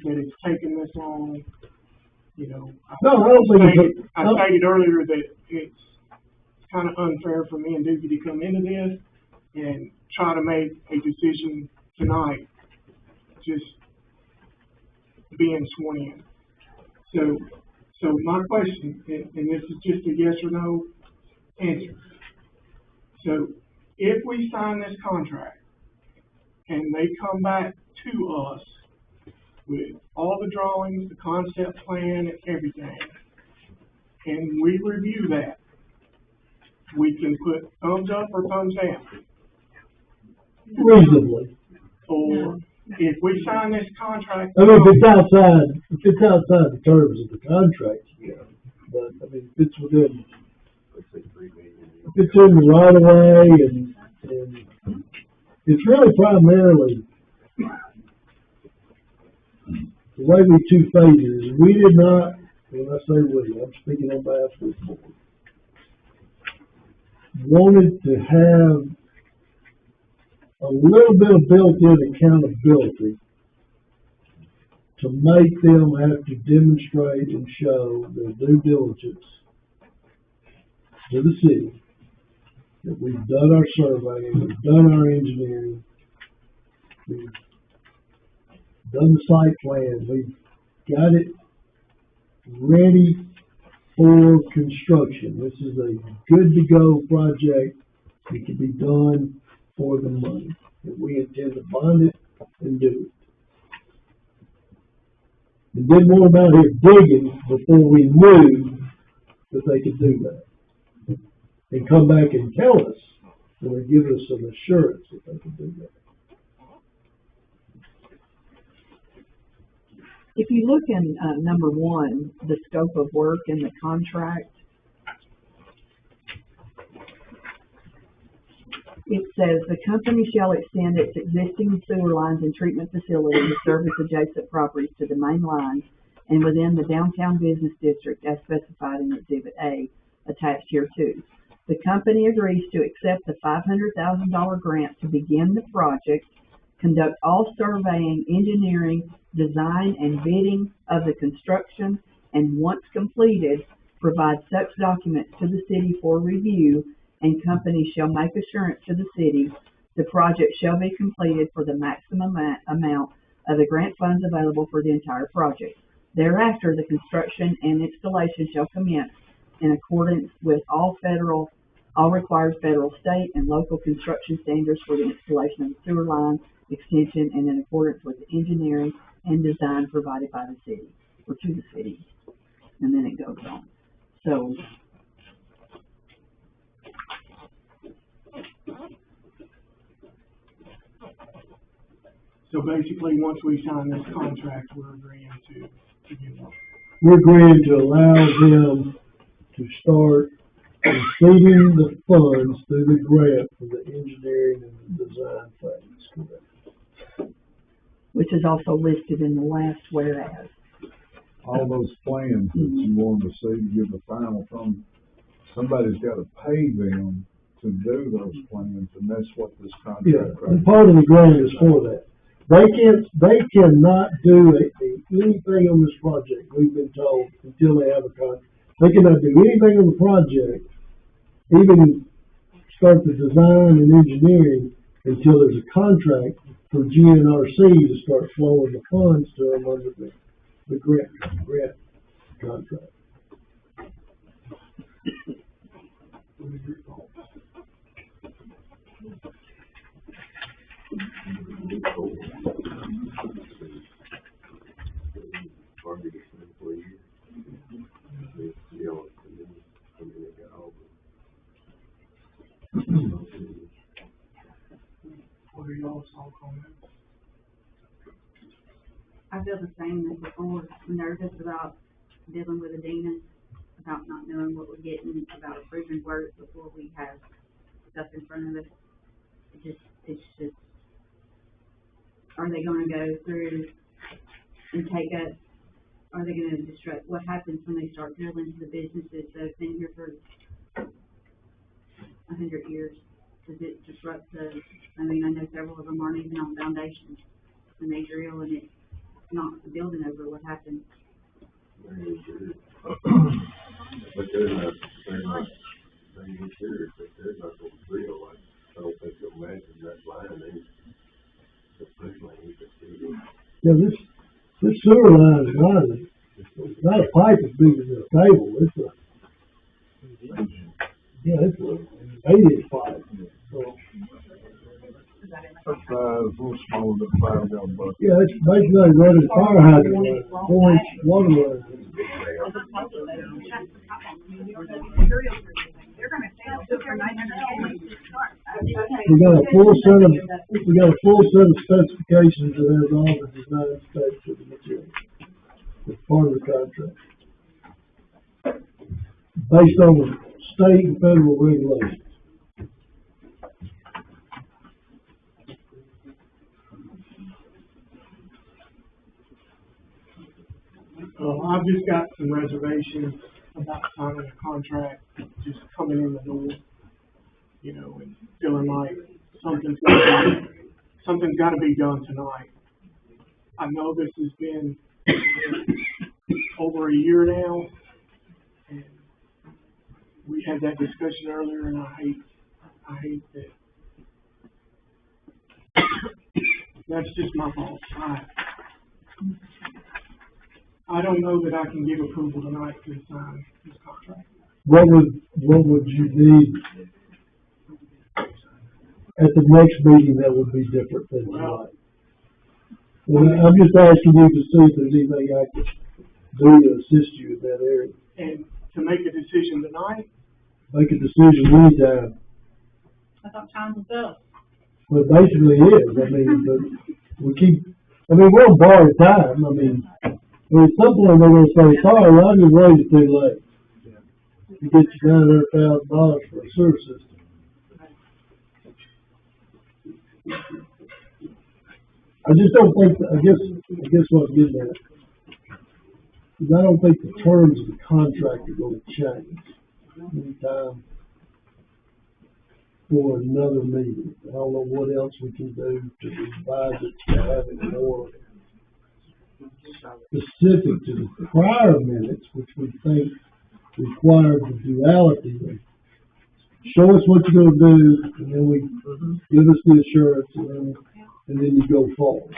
Speaker 7: that it's taken this long, you know.
Speaker 16: No, I don't think it's
Speaker 7: I stated earlier that it's kind of unfair for me and Doogie to come into this and try to make a decision tonight, just being sworn in. So my question, and this is just a yes or no answer. So if we sign this contract and they come back to us with all the drawings, the concept plan, and everything, and we review that, we can put thumbs up or thumbs down.
Speaker 16: reasonably.
Speaker 7: Or if we sign this contract.
Speaker 16: I mean, if it's outside the terms of the contract, yeah. But, I mean, if it's within, if it's in the right of way and it's really primarily, the way we two phases, we did not, when I say we, I'm speaking on behalf of the board, wanted to have a little bit of built-in accountability to make them have to demonstrate and show their due diligence to the city, that we've done our surveying, we've done our engineering, we've done the site plan, we've got it ready for construction. This is a good-to-go project that can be done for the money, that we intend to bond it and do it. And didn't want them out here digging before we knew that they could do that. And come back and tell us, and give us some assurance that they could do that.
Speaker 5: If you look in, number one, the scope of work in the contract, it says the company shall extend its existing sewer lines and treatment facility to service adjacent properties to the main line and within the downtown business district as specified in Exhibit A, attached here too. The company agrees to accept the $500,000 grant to begin the project, conduct all surveying, engineering, design, and bidding of the construction, and once completed, provide such documents to the city for review, and company shall make assurance to the city the project shall be completed for the maximum amount of the grant funds available for the entire project. Thereafter, the construction and installation shall commence in accordance with all required federal, state, and local construction standards for the installation of the sewer line extension and in accordance with the engineering and design provided by the city, or to the city. And then it goes on. So,
Speaker 7: So basically, once we sign this contract, we're agreeing to begin work.
Speaker 16: We're agreeing to allow them to start receiving the funds through the grant for the engineering and the design phase, correct?
Speaker 5: which is also listed in the last whereas.
Speaker 2: All those plans that you want to see to give the final thumb, somebody's got to pay them to do those plans, and that's what this
Speaker 16: Yeah,
Speaker 2: contract.
Speaker 16: and part of the grant is for that. They cannot do anything on this project, we've been told, until they have a contract. They cannot do anything on the project, even start the design and engineering, until there's a contract for GNRC to start flowing the funds to them under the grant contract.
Speaker 7: talk on that.
Speaker 12: I feel the same as before, I'm nervous about dealing with Adina, about not knowing what we're getting, about approving work before we have stuff in front of us. It's just, are they gonna go through and take us, are they gonna disrupt, what happens when they start drilling into the businesses that have been here for 100 years? Does it disrupt I know several of them aren't even on foundations, when they drill and it knocks the building over, what happens?
Speaker 15: But they're not being serious, but they're not gonna drill, like, I don't think they'll imagine that line, the push line, you can see it.
Speaker 16: Yeah, this sewer line is not a pipe as big as a table, it's a 8-inch pipe, so.
Speaker 2: That's, a little smaller than 5 gallon bucket.
Speaker 16: Yeah, it's basically running a fire hydrant, 4-inch water line.
Speaker 4: They're gonna sell for $900 to start.
Speaker 16: We got a full set of specifications that has all the design specs of the material. It's part of the contract. Based on the state and federal regulations.
Speaker 7: I've just got some reservations about signing a contract, just coming in the door, and feeling like something's gotta be done tonight. I know this has been over a year now, and we had that discussion earlier, and I hate that. That's just my fault. I don't know that I can give approval tonight to sign this contract.
Speaker 16: What would you need at the next meeting that would be different than tonight? Well, I'm just asking you to see if there's anything I can do to assist you in that area.
Speaker 7: And to make a decision tonight?
Speaker 16: Make a decision anytime.
Speaker 8: I thought time was up.
Speaker 16: Well, it basically is, but we're on borrowed time, at some point they're gonna say, sorry, I just waited too late. To get you $900,000 for a sewer system. I just don't think, I guess what I'm getting at, is I don't think the terms of the contract are gonna change anytime for another meeting. I don't know what else we can do to revise it, to have it more specific to the prior minutes, which we think required the duality. Show us what you're gonna do, and then give us the assurance, and then you go forward.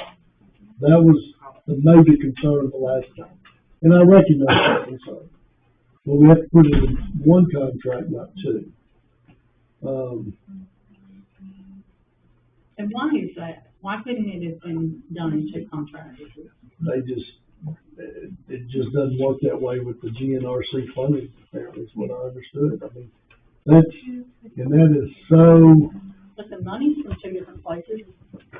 Speaker 16: That was the major concern the last time, and I recognize that concern. But we have to put it in one contract, not two.
Speaker 8: And why is that? Why couldn't it have been done in two contracts?
Speaker 16: It just doesn't work that way with the GNRC funding, apparently, is what I understood. That is so.
Speaker 8: But the money's from two different places,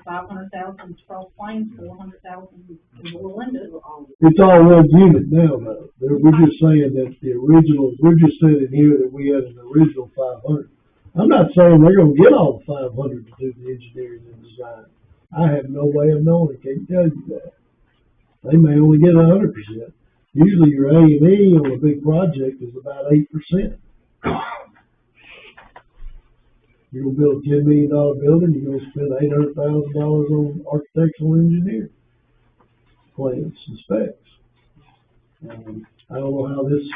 Speaker 8: $500,000 in 12 Plains, $400,000 in Orlando.
Speaker 16: It's all one unit now, though. We're just saying that we're just saying here that we had an original 500. I'm not saying they're gonna get all the 500 to do the engineering and design. I have no way of knowing, I can't tell you that. They may only get 100%. Usually your A&E on a big project is about 8%. You're gonna build a $10 million building, you're gonna spend $800,000 on architectural engineering plans and specs. I don't know how this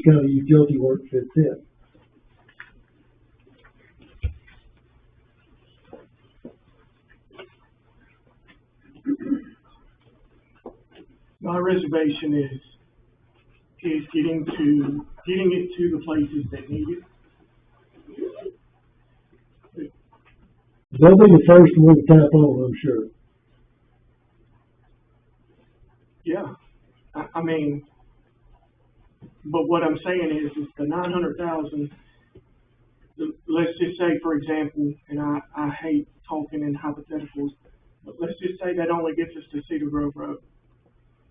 Speaker 16: kind of utility work fits in.
Speaker 7: My reservation is getting it to the places that need it.
Speaker 16: They'll be the first one to tap on, I'm sure.
Speaker 7: Yeah, but what I'm saying is the 900,000. Let's just say, for example, and I hate talking in hypotheticals, but let's just say that only gets us to Cedar Grove Road.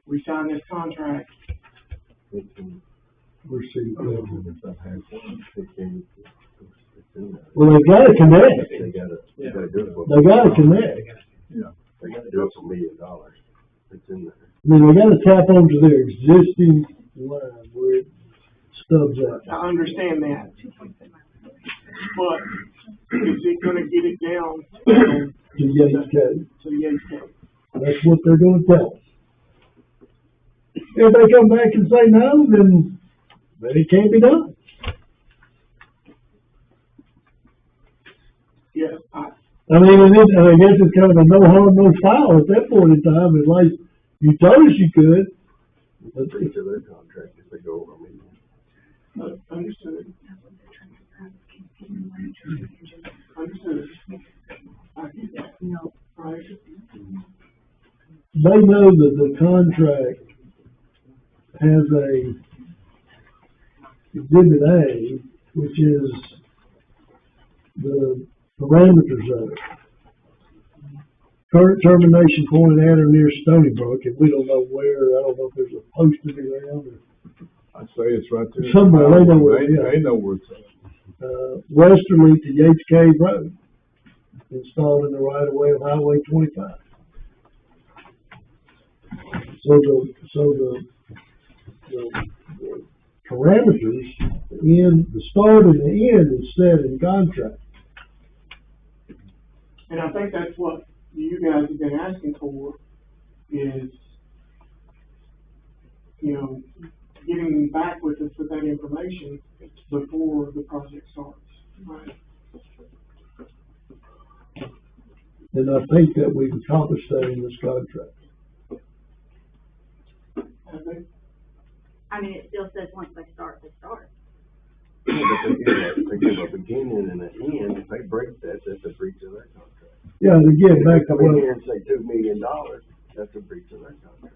Speaker 7: We sign this contract,
Speaker 16: We're seeing.
Speaker 15: Well,
Speaker 16: Well, they gotta connect.
Speaker 15: they gotta do it.
Speaker 16: They gotta connect.
Speaker 15: They gotta do it for $1 million. It's in there.
Speaker 16: I mean, they gotta tap onto their existing line where it stubs out.
Speaker 7: I understand that. But is it gonna get it down
Speaker 16: To Yates Cove.
Speaker 7: to Yates Cove?
Speaker 16: That's what they're gonna tell us. If they come back and say no, then it can't be done.
Speaker 7: Yeah,
Speaker 16: I mean, and I guess it's kind of a no harm, no foul at that point in time, it's like, you told us you could.
Speaker 15: It's a breach of their contract if they go over $1 million.
Speaker 7: understood. Understood. I get that. No. Right.
Speaker 16: They know that the contract has a exhibit A, which is the parameters of it. Current termination point at or near Stony Brook, and we don't know where, I don't know if there's a post around or.
Speaker 2: I say it's right there.
Speaker 16: Somewhere, they know where it is.
Speaker 2: They know where it's at.
Speaker 16: Westerly to Yates Cave Road, installed in the right of way of Highway 25. So the parameters in the start and the end is set in contract.
Speaker 7: And I think that's what you guys have been asking for, is, you know, getting back with us with that information before the project starts, right?
Speaker 16: And I think that we've accomplished that in this contract.
Speaker 7: Have they?
Speaker 12: I mean, it still says once they start, they start.
Speaker 15: Yeah, but they give a beginning and an end. If they break that, that's a breach of their contract.
Speaker 16: Yeah, and again, back to
Speaker 15: Come in
Speaker 16: what,
Speaker 15: here and say $2 million, that's a breach of their contract.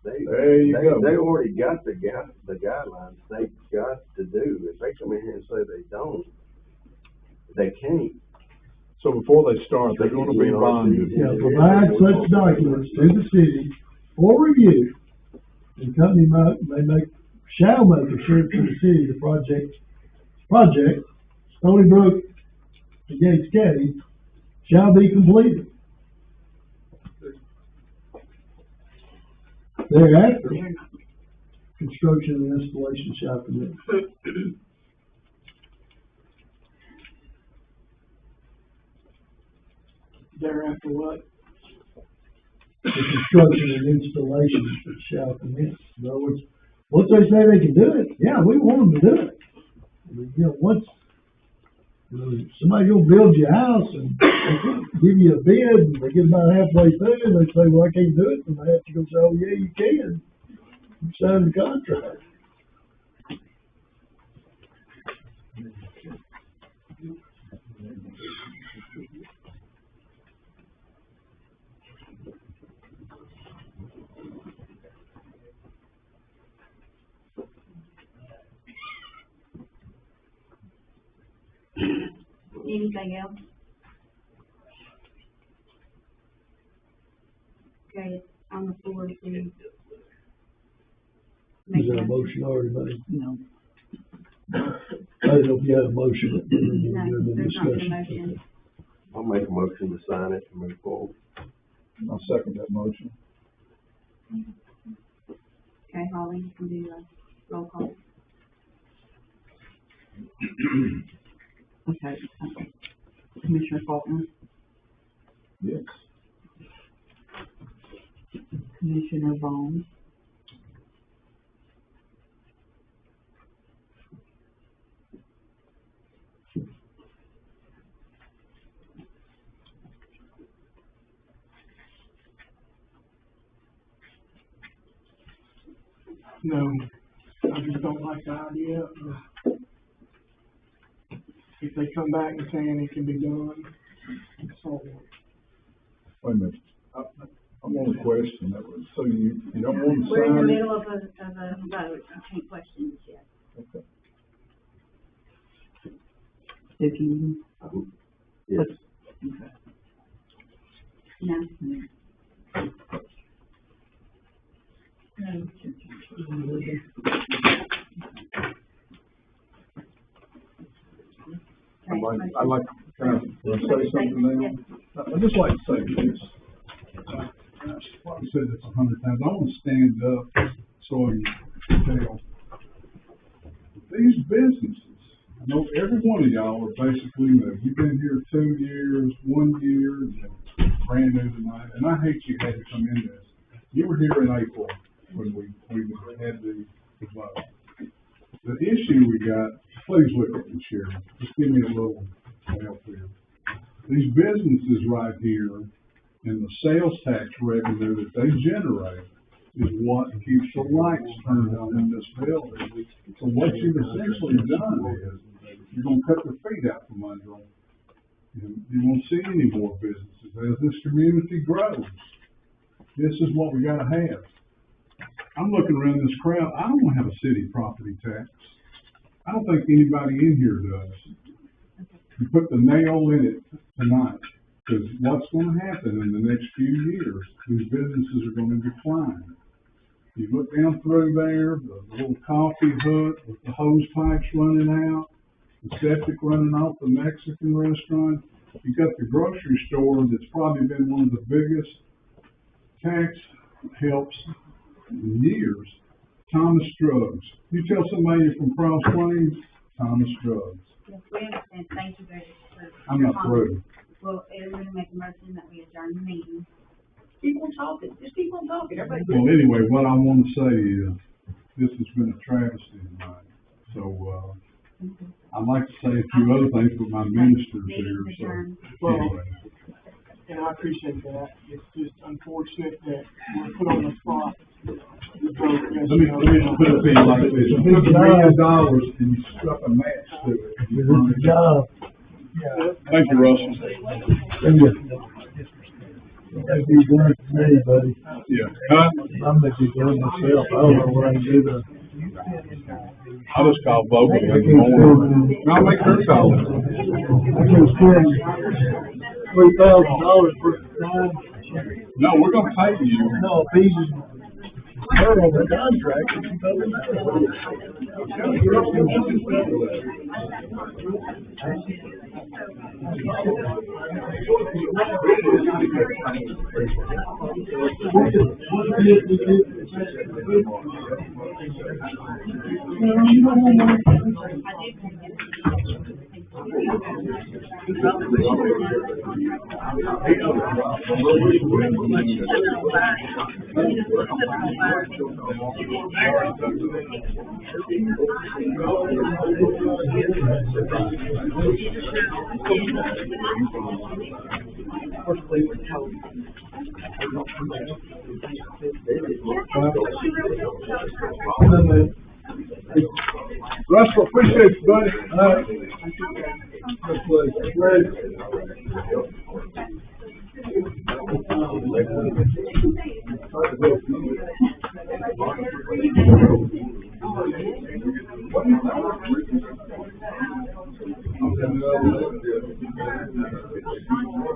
Speaker 2: There you go.
Speaker 15: They already got the guidelines they've got to do. If they come in here and say they don't, they can't.
Speaker 2: So before they start, they're gonna be bonded.
Speaker 16: yeah, provide such documents to the city for review. The company shall make assurance to the city the project, Stony Brook to Yates Cave, shall be completed. Thereafter, construction and installation shall commence.
Speaker 7: Thereafter what?
Speaker 16: The construction and installation shall commence. In other words, once they say they can do it, yeah, we want them to do it. I mean, you know, once, you know, somebody gonna build you a house and give you a bid, and they get about halfway through, and they say, well, I can't do it, and they have to go say, oh, yeah, you can. You signed the contract.
Speaker 12: Anything else? Okay, it's on the floor to.
Speaker 16: Is there a motion already made?
Speaker 5: No.
Speaker 16: I didn't know if you had a motion.
Speaker 12: No, there's not a motion.
Speaker 15: I'll make a motion to sign it and move forward.
Speaker 2: I'll second that motion.
Speaker 12: Okay, Holly, you can do a roll call.
Speaker 5: Okay. Commissioner Faulkner,
Speaker 2: Yes.
Speaker 5: Commissioner Vaughn,
Speaker 7: No, I just don't like the idea of, if they come back and saying it can be done, so.
Speaker 2: Wait a minute. I want to question that one. So you don't want to
Speaker 12: We're in the
Speaker 2: sign it?
Speaker 12: middle of a vote, I can't question this yet.
Speaker 2: Okay.
Speaker 5: if you,
Speaker 15: Yes.
Speaker 5: okay.
Speaker 12: No.
Speaker 2: I'd like to kind of say something now. I'd just like to say this. Like I said this 100 times, I want to stand up so you can tell. These businesses, I know every one of y'all are basically new. You've been here 2 years, 1 year, and brand new tonight, and I hate you had to come in this. You were here in April when we had the vote. The issue we got, please look at me, Sharon, just give me a little help here. These businesses right here and the sales tax revenue that they generate is what keeps the lights turned on in this building. So what you've essentially done is, you're gonna cut their feet out from under them. You won't see any more businesses. As this community grows, this is what we gotta have. I'm looking around this crowd, I don't wanna have a city property tax. I don't think anybody in here does. You put the nail in it tonight, because what's gonna happen in the next few years, these businesses are gonna decline. You look down through there, the little coffee hut with the hose pipes running out, the septic running off the Mexican restaurant. You got the grocery store that's probably been one of the biggest tax helps in years. Thomas Drugs. You tell somebody you're from Cross Plains, Thomas Drugs.
Speaker 12: Yes, we understand. Thank you very much.
Speaker 2: I'm not through.
Speaker 12: Well, we're gonna make a motion that we adjourn the meeting.
Speaker 5: Keep on talking, just keep on talking, everybody.
Speaker 2: Well, anyway, what I want to say is, this has been a travesty tonight. So, I'd like to say a few other things, but my minister's here, so. Anyway.
Speaker 7: And I appreciate that. It's just unfortunate that we're put on the spot.
Speaker 2: Let me just put it to you like this. You took $1 million and you struck a match to it.
Speaker 16: Good job.
Speaker 2: Thank you, Russell.
Speaker 16: Thank you. That'd be done for me, buddy.
Speaker 2: Yeah. Huh?
Speaker 16: I'm gonna be doing myself. I don't know what I can do to.
Speaker 2: I'll just call Vogel in the morning. I'll make her call.
Speaker 16: I can spend $3,000 for time.
Speaker 2: No, we're gonna pay you.
Speaker 16: No, if he's her on the contract, she doesn't
Speaker 2: Russell, appreciate you, buddy.